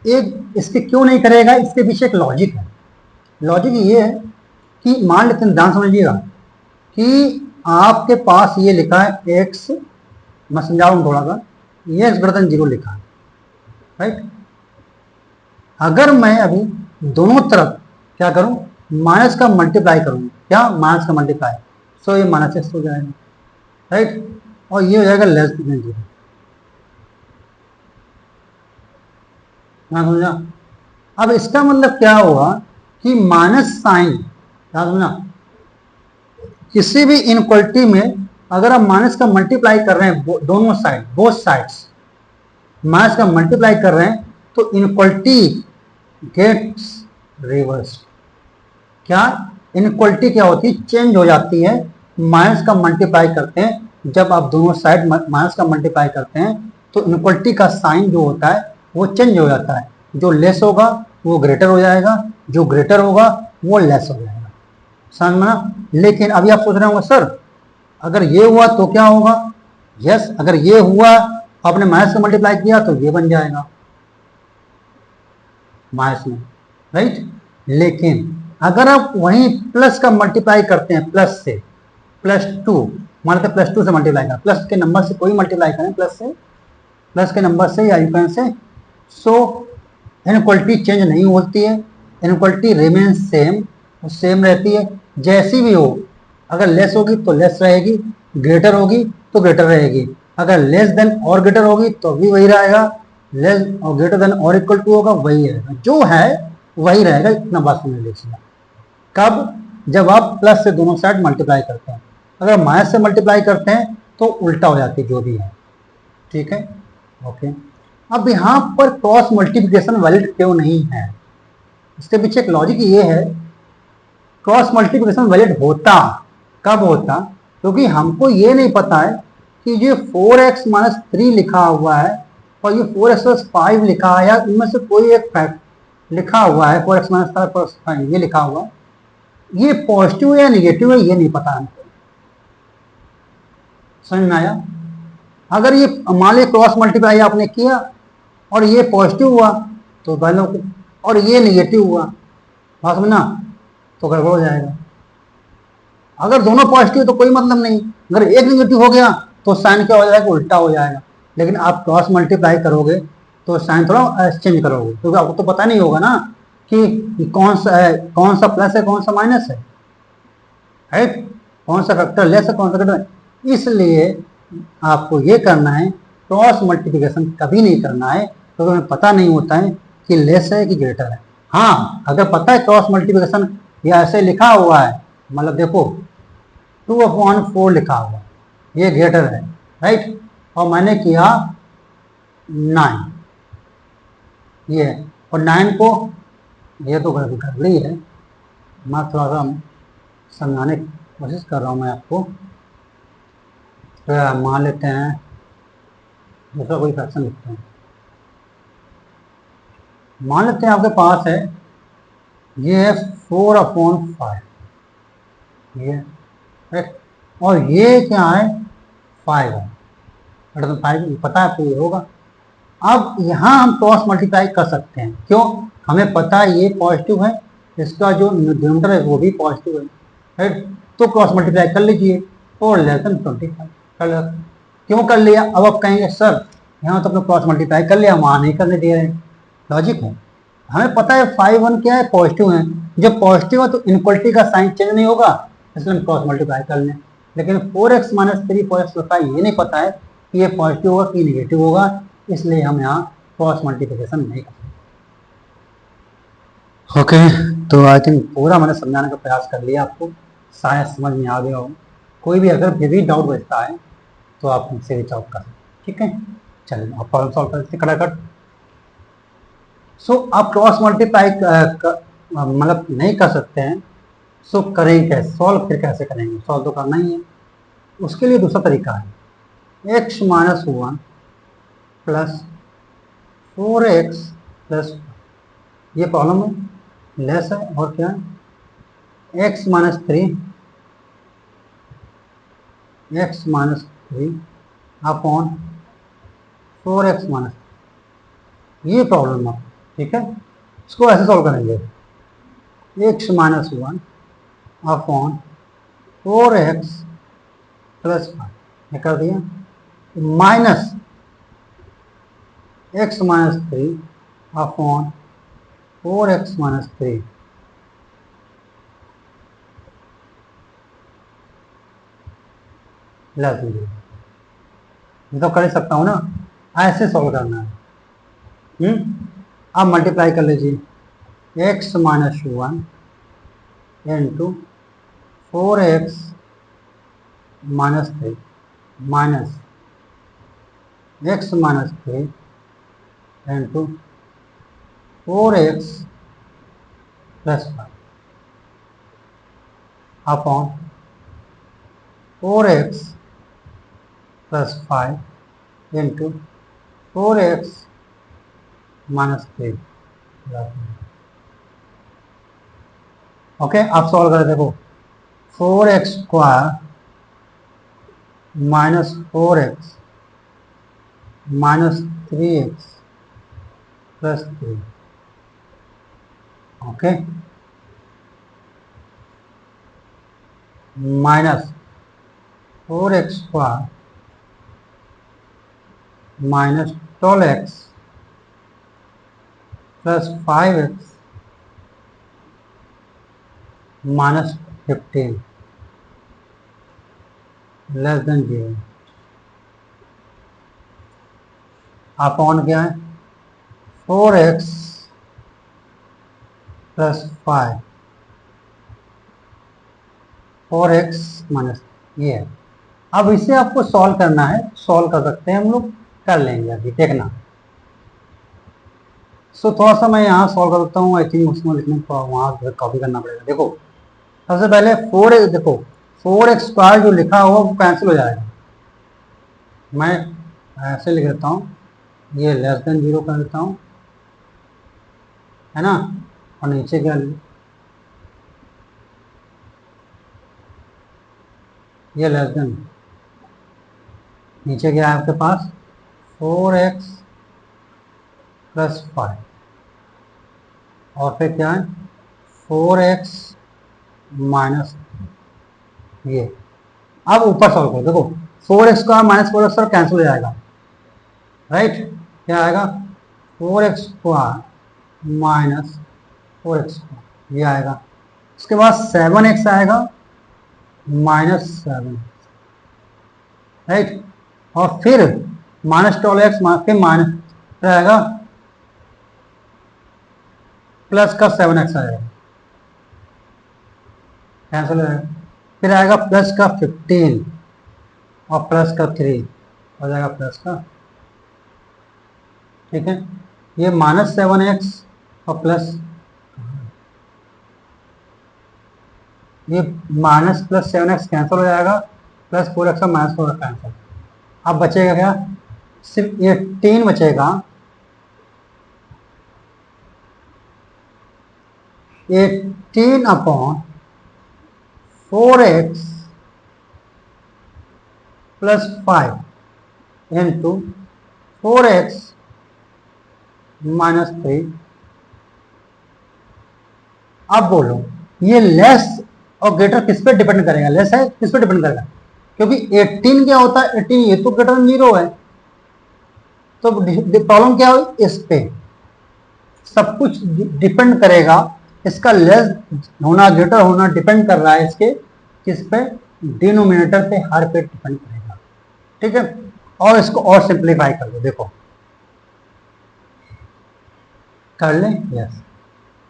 एक इसके क्यों नहीं करेगा, इसके पीछे एक लॉजिक है। लॉजिक ये है कि मान लेते हैं, ध्यान समझिएगा कि आपके पास ये लिखा है एक्स, मैं समझाऊँ थोड़ा सा, ये एक्स ग्रेटर देन 0 लिखा है, राइट? अगर मैं अभी दोनों तरफ क्या करूं, माइनस का मल्टीप्लाई करूं, क्या माइनस का मल्टीप्लाई, सो ये माइनस एक्स हो जाएगा, राइट? और ये हो जाएगा लेस देन 0, ना समझा? अब इसका मतलब क्या हुआ कि माइनस साइन, क्या समझा, किसी भी इनक्वलिटी में अगर आप माइनस का मल्टीप्लाई कर रहे हैं दोनों साइड, बोथ साइड्स माइनस का मल्टीप्लाई कर रहे हैं, तो इनक्वलिटी गेट्स रिवर्स। क्या इनक्वलिटी क्या होती है, चेंज हो जाती है। माइनस का मल्टीप्लाई करते हैं, जब आप दोनों साइड माइनस का मल्टीप्लाई करते हैं तो इनक्वलिटी का साइन जो होता है वो चेंज हो जाता है, जो लेस होगा वो ग्रेटर हो जाएगा, जो ग्रेटर होगा वो लेस हो जाएगा, समझ में ना? लेकिन अभी आप सोच रहे होंगे सर अगर ये हुआ तो क्या होगा? यस, अगर ये हुआ आपने माइनस का मल्टीप्लाई किया तो ये बन जाएगा माइनस में, राइट? लेकिन अगर आप वहीं प्लस का मल्टीप्लाई करते हैं, प्लस से +2, मान लेते +2 से मल्टीप्लाई करें, प्लस के नंबर से कोई मल्टीप्लाई करें, प्लस से, प्लस के नंबर से या इक्वल से, सो इनक्वलिटी चेंज नहीं होती है, इनक्वलिटी रिमेन सेम, सेम रहती है जैसी भी हो। अगर लेस होगी तो लेस रहेगी, ग्रेटर होगी तो ग्रेटर रहेगी, अगर लेस देन और ग्रेटर होगी तो भी वही रहेगा, लेस और ग्रेटर देन और इक्वल टू होगा वही रहेगा, जो है वही रहेगा। इतना बात समझ लीजिए। कब? जब आप प्लस से दोनों साइड मल्टीप्लाई करते हैं, अगर माइनस से मल्टीप्लाई करते हैं तो उल्टा हो जाती है जो भी है, ठीक है, ओके। अब यहाँ पर क्रॉस मल्टीप्लिकेशन वैलिड क्यों नहीं है, इसके पीछे एक लॉजिक ये है, क्रॉस मल्टीप्लिकेशन वैलिड होता कब होता, क्योंकि हमको ये नहीं पता है कि ये 4x - 3 लिखा हुआ है और ये 4x + 5 लिखा है, या इनमें से कोई एक फैक्ट लिखा हुआ है 4x - 5 ये लिखा हुआ, ये पॉजिटिव या निगेटिव है ये नहीं पता हमको, समझ में आया? अगर ये मान लीजिए क्रॉस मल्टीप्लाई आपने किया और ये पॉजिटिव हुआ तो वैल्यू, और ये निगेटिव हुआ, बात समझना, तो गड़बड़ हो जाएगा। अगर दोनों पॉजिटिव तो कोई मतलब नहीं, अगर एक निगेटिव हो गया तो साइन क्या हो जाएगा, उल्टा हो जाएगा। लेकिन आप क्रॉस मल्टीप्लाई करोगे तो साइन थोड़ा चेंज करोगे, क्योंकि आपको तो पता नहीं होगा ना कि कौन सा है, कौन सा प्लस है कौन सा माइनस है, राइट? कौन सा फैक्टर लेस है कौन सा फैक्टर, इसलिए आपको ये करना है, क्रॉस मल्टीप्लिकेशन कभी नहीं करना है, क्योंकि हमें पता नहीं होता है कि लेस है कि ग्रेटर है। हाँ, अगर पता है क्रॉस मल्टीप्लिकेशन या ऐसे लिखा हुआ है, मतलब देखो 2/4 लिखा हुआ, ये ग्रेटर है, राइट? और मैंने किया 9, ये है, और 9 को, ये तो गड़बड़ी है, मैं थोड़ा सा समझाने की कोशिश कर रहा हूँ मैं आपको। तो मान लेते हैं दूसरा कोई फ्रैक्शन लिखते हैं, मान लेते हैं आपके पास है, ये है 4/5, ये है, और ये क्या है 5 है, 5 पता है आपको ये होगा। अब यहाँ हम क्रॉस मल्टीप्लाई कर सकते हैं, क्यों? हमें पता है ये पॉजिटिव है, इसका जो डिनोमिनेटर है वो भी पॉजिटिव है, राइट? तो क्रॉस मल्टीप्लाई कर लीजिए, 4 < 25 कर लिया। क्यों कर लिया? अब आप कहेंगे सर यहाँ तो अपने क्रॉस मल्टीप्लाई कर लिया, वहाँ नहीं करने दे रहे हैं, लॉजिक है, हमें पता है 5 1 क्या है, पॉजिटिव है, जब पॉजिटिव है तो इनक्वलिटी का साइन चेंज नहीं होगा, इसलिए हम क्रॉस मल्टीप्लाई कर लें। लेकिन 4x - 3 4x + 5 ये नहीं पता है कि ये पॉजिटिव होगा कि निगेटिव होगा, इसलिए हम यहाँ क्रॉस मल्टीप्लिकेशन नहीं कर सकते। ओके, तो आई थिंक पूरा मैंने समझाने का प्रयास कर लिया आपको। शायद समझ में आ गया हो। कोई भी अगर फिर भी डाउट बचता है तो आप मुझसे रीच आउट कर सकते, ठीक है। चलिए आप प्रॉब्लम सॉल्व करते खटाखट। सो आप क्रॉस मल्टीप्लाई मतलब नहीं कर सकते हैं, सो करेंगे कैसे सॉल्व, फिर कैसे करेंगे, सॉल्व तो करना ही है। उसके लिए दूसरा तरीका है, x minus one plus 4x plus, ये प्रॉब्लम है लेस है और क्या है x minus three, x minus three upon 4x minus, ये प्रॉब्लम है, ठीक है। इसको ऐसे सॉल्व करेंगे, x minus one upon 4x plus five, ये कर दिया, minus x minus three upon 4x minus three, less zero, ये तो कर ही सकता हूँ ना, ऐसे सॉल्व करना है। अब मल्टीप्लाई कर लीजिए, x minus one into 4x minus three minus x minus three into 4x plus five upon 4x plus five into 4x minus three. Okay, आप सॉल्व करें, देखो 4x square minus 4x minus 3x plus three, okay, minus 4x square minus 12x plus 5x minus 15 less than zero, upon क्या है 4x plus 5 4x minus, ये है। अब इसे आपको सॉल्व करना है, सॉल्व कर सकते हैं हम लोग, कर लेंगे अभी, देखना। सो थोड़ा सा मैं यहाँ सॉल्व कर सकता हूँ, आई थिंक उसमें लिखने वहाँ कॉपी करना पड़ेगा। देखो सबसे पहले देखो 4x स्क्वायर जो लिखा हुआ वो कैंसिल हो जाएगा, मैं ऐसे लिख देता हूँ, ये लेस देन जीरो कर देता हूँ, है ना, और नीचे क्या, ये लेस देन, नीचे क्या है आपके पास 4x प्लस फाइव और फिर क्या है 4x माइनस, ये। अब ऊपर सॉल्व करो, देखो 4x square minus 4x square cancel हो जाएगा, राइट, क्या आएगा 4x square minus 4x square, ये आएगा। उसके बाद 7x आएगा माइनस 7, राइट, और फिर माइनस 12x, फिर माइनस आएगा प्लस का 7x आएगा, कैंसिल हो जाएगा, फिर आएगा प्लस का 15 और प्लस का 3 हो जाएगा प्लस का, ठीक है, ये माइनस 7x और प्लस, ये माइनस प्लस 7x कैंसिल हो जाएगा, प्लस 4x और माइनस 4 कैंसिल, अब बचेगा क्या, सिर्फ 18 बचेगा, 18 upon 4x plus 5 into 4x minus 3। अब बोलो ये लेस और ग्रेटर किस पे डिपेंड करेगा, लेस है किस पे डिपेंड करेगा, क्योंकि 18 क्या होता है, 18 ये तो ग्रेटर देन जीरो है, तो प्रॉब्लम क्या हो, इस पे सब कुछ डिपेंड करेगा, इसका लेस होना ग्रेटर होना डिपेंड कर रहा है इसके किस पे, डिनोमिनेटर पे, हर पे डिपेंड करेगा, ठीक है। और इसको और सिंप्लीफाई कर दो, देखो कर लें, यस,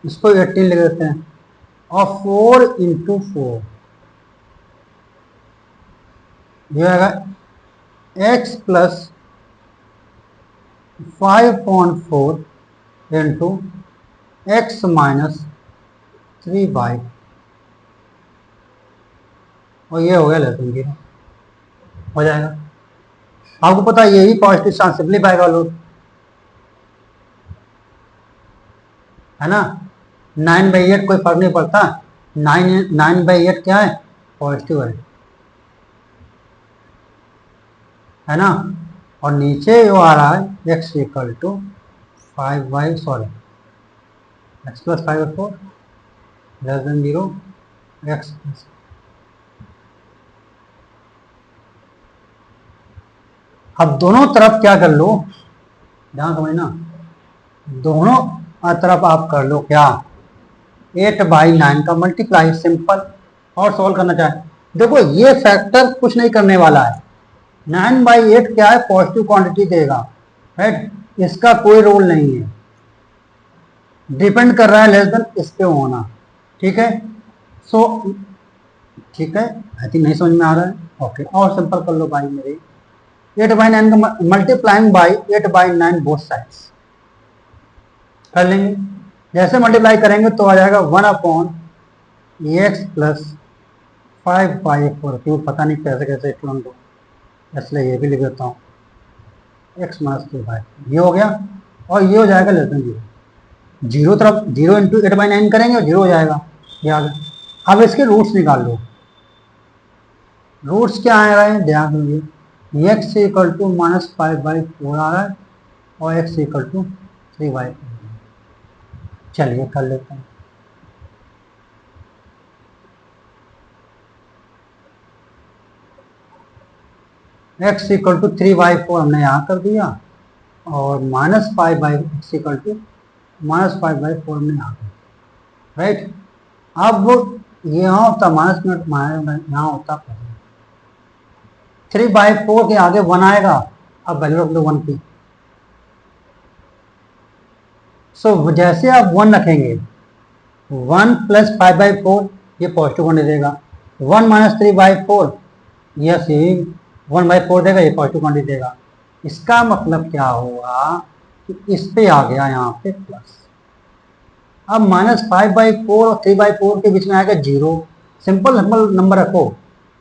इसको 18 लिख देते हैं, और 4 इंटू 4 ये आएगा x plus 5.4 into x minus 3y, और ये हो गया लेस देन 0, हो जाएगा। आपको पता है यही पॉजिटिव चांस सिंप्लीफाई कर लो, है ना। 9/8 कोई फर्क नहीं पड़ता, 9/8 क्या है, पॉजिटिव है ना। और नीचे जो आ रहा है x equal to 5y, sorry x plus 5/4 less than 0, x अब दोनों तरफ क्या कर लो, ध्यान समझना, दोनों तरफ आप कर लो क्या, 8/9 का मल्टीप्लाई, सिंपल। और सॉल्व करना चाहे, देखो ये फैक्टर कुछ नहीं करने वाला है, 9/8 क्या है, पॉजिटिव क्वांटिटी देगा, राइट, इसका कोई रोल नहीं है, डिपेंड कर रहा है लेस देन इस पे होना, ठीक है। सो ठीक है, आई थिंक नहीं समझ में आ रहा है, ओके। और सिंपल कर लो भाई मेरे, 8/9 का मल्टीप्लाइंग बाई 8/9 बोथ साइड्स कर लेंगे। जैसे मल्टीप्लाई करेंगे तो आ जाएगा 1/x प्लस 5/4, क्यों पता नहीं कैसे कैसे इक्वल दो, इसलिए ये भी लिख देता हूँ, x माइनस 3y, ये हो गया। और ये हो जाएगा लेस देन 0, 0 तरफ 0 इंटू 8/9 करेंगे और 0 हो जाएगा, ये आ गया। अब इसके रूट्स निकाल लो, रूट्स क्या आ रहे हैं ध्यान दीजिए, x इक्वल टू -5/4 आ रहा है और x इक्वल टू 3y, चलिए कर लेते हैं। x इक्वल टू 3/4 हमने यहाँ कर दिया और -5/x इक्वल टू -5/4 हमने यहाँ कर दिया, राइट। अब यहाँ होता माइनस में, यहाँ होता 3/4 के आगे 1 आएगा, अब वैल्यू रख दो 1 की। सो जैसे आप 1 रखेंगे, 1 प्लस 5/4 ये पॉजिटिव क्वांटिटी देगा, 1 माइनस 3/4 यस ये 1/4 देगा, ये पॉजिटिव क्वांटिटी देगा। इसका मतलब क्या हुआ कि इस पे आ गया यहाँ पे प्लस। अब -5/4 और 3/4 के बीच में आएगा 0, सिंपल नंबर रखो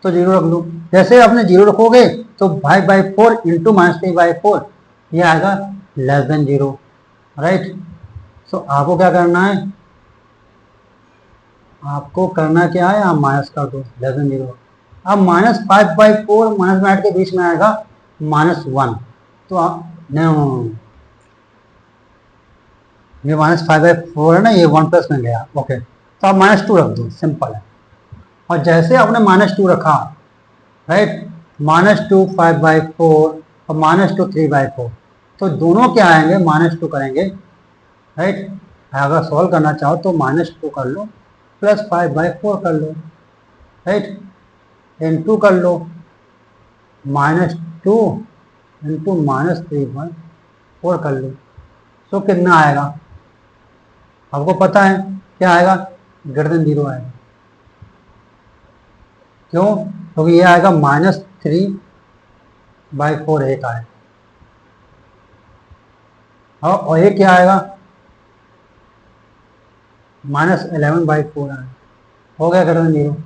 तो 0 रख लो। जैसे आपने 0 रखोगे तो 5/4 इंटू -3/4 ये आएगा लेस देन 0, राइट। सो आपको क्या करना है, आपको करना क्या है, आप माइनस कर दो लेस देन 0। अब -5/4 -8 के बीच में आएगा -1, तो आप ये -5/4 है ना, ये 1 प्लस में गया, ओके, तो आप -2 रख दो, सिंपल है। और जैसे आपने -2 रखा, राइट, -2 5/4 और -2 3/4, तो दोनों क्या आएंगे, -2 करेंगे, राइट। अगर सॉल्व करना चाहो तो -2 कर लो प्लस 5/4 कर लो, राइट, इंटू कर लो -2 इंटू -3/4 कर लो। सो कितना आएगा, आपको पता है क्या आएगा, ग्रेटर देन 0 आएगा। क्यों, क्योंकि ये आएगा -3/4 एक आएगा, और ये क्या आएगा, -11/4 आएगा, हो गया ग्रेटर देन 0।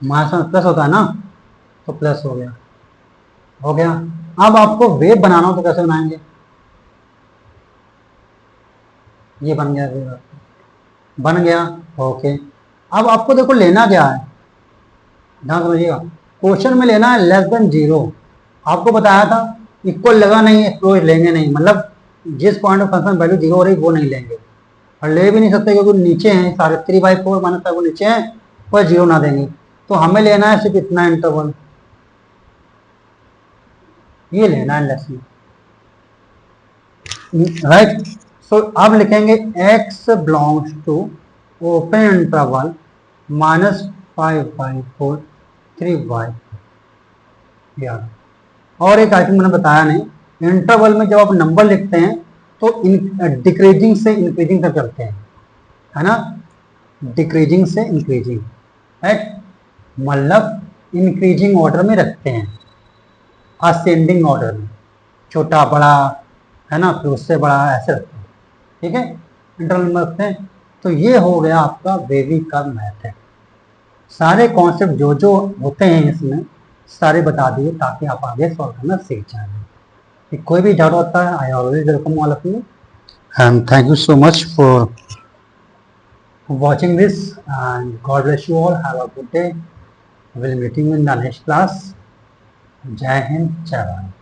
माइनस में प्लस होता है ना, तो प्लस हो गया, हो गया। अब आपको वेव बनाना हो तो कैसे बनाएंगे, ये बन गया वेव, बन गया, ओके। अब आपको देखो लेना क्या है, ध्यान समझिएगा, क्वेश्चन में लेना है लेस देन 0। आपको बताया था इक्वल लगा नहीं है तो लेंगे नहीं, मतलब जिस पॉइंट ऑफ फंक्शन वैल्यू 0 हो रही वो नहीं लेंगे, और ले भी नहीं सकते क्योंकि नीचे हैं सारे, 3/4 -5 नीचे हैं, पर 0 ना देंगे। तो हमें लेना है सिर्फ इतना इंटरवल, ये लेना है लेस में, राइट। सो अब लिखेंगे x belongs to open interval -5/4 3y। और एक आइटम मैंने बताया नहीं, इंटरवल में जब आप नंबर लिखते हैं तो डिक्रीजिंग से इंक्रीजिंग तक चलते हैं, है ना, डिक्रीजिंग से इंक्रीजिंग, राइट। मतलब इंक्रीजिंग ऑर्डर में रखते हैं, असेंडिंग ऑर्डर में, छोटा बड़ा है ना, फिर उससे बड़ा ऐसे रखते हैं, ठीक है, इंटरवल में रखते हैं। तो ये हो गया आपका वेविक का मेथड। सारे कॉन्सेप्ट जो जो होते हैं इसमें सारे बता दिए ताकि आप आगे सॉल्व करना सीख जाएं। कोई भी डाउट होता है, I always welcome all of you and thank you so much for watching this and God bless you all. Have a good day. We'll meeting in the next class. Jai Hind, Jai Bharat.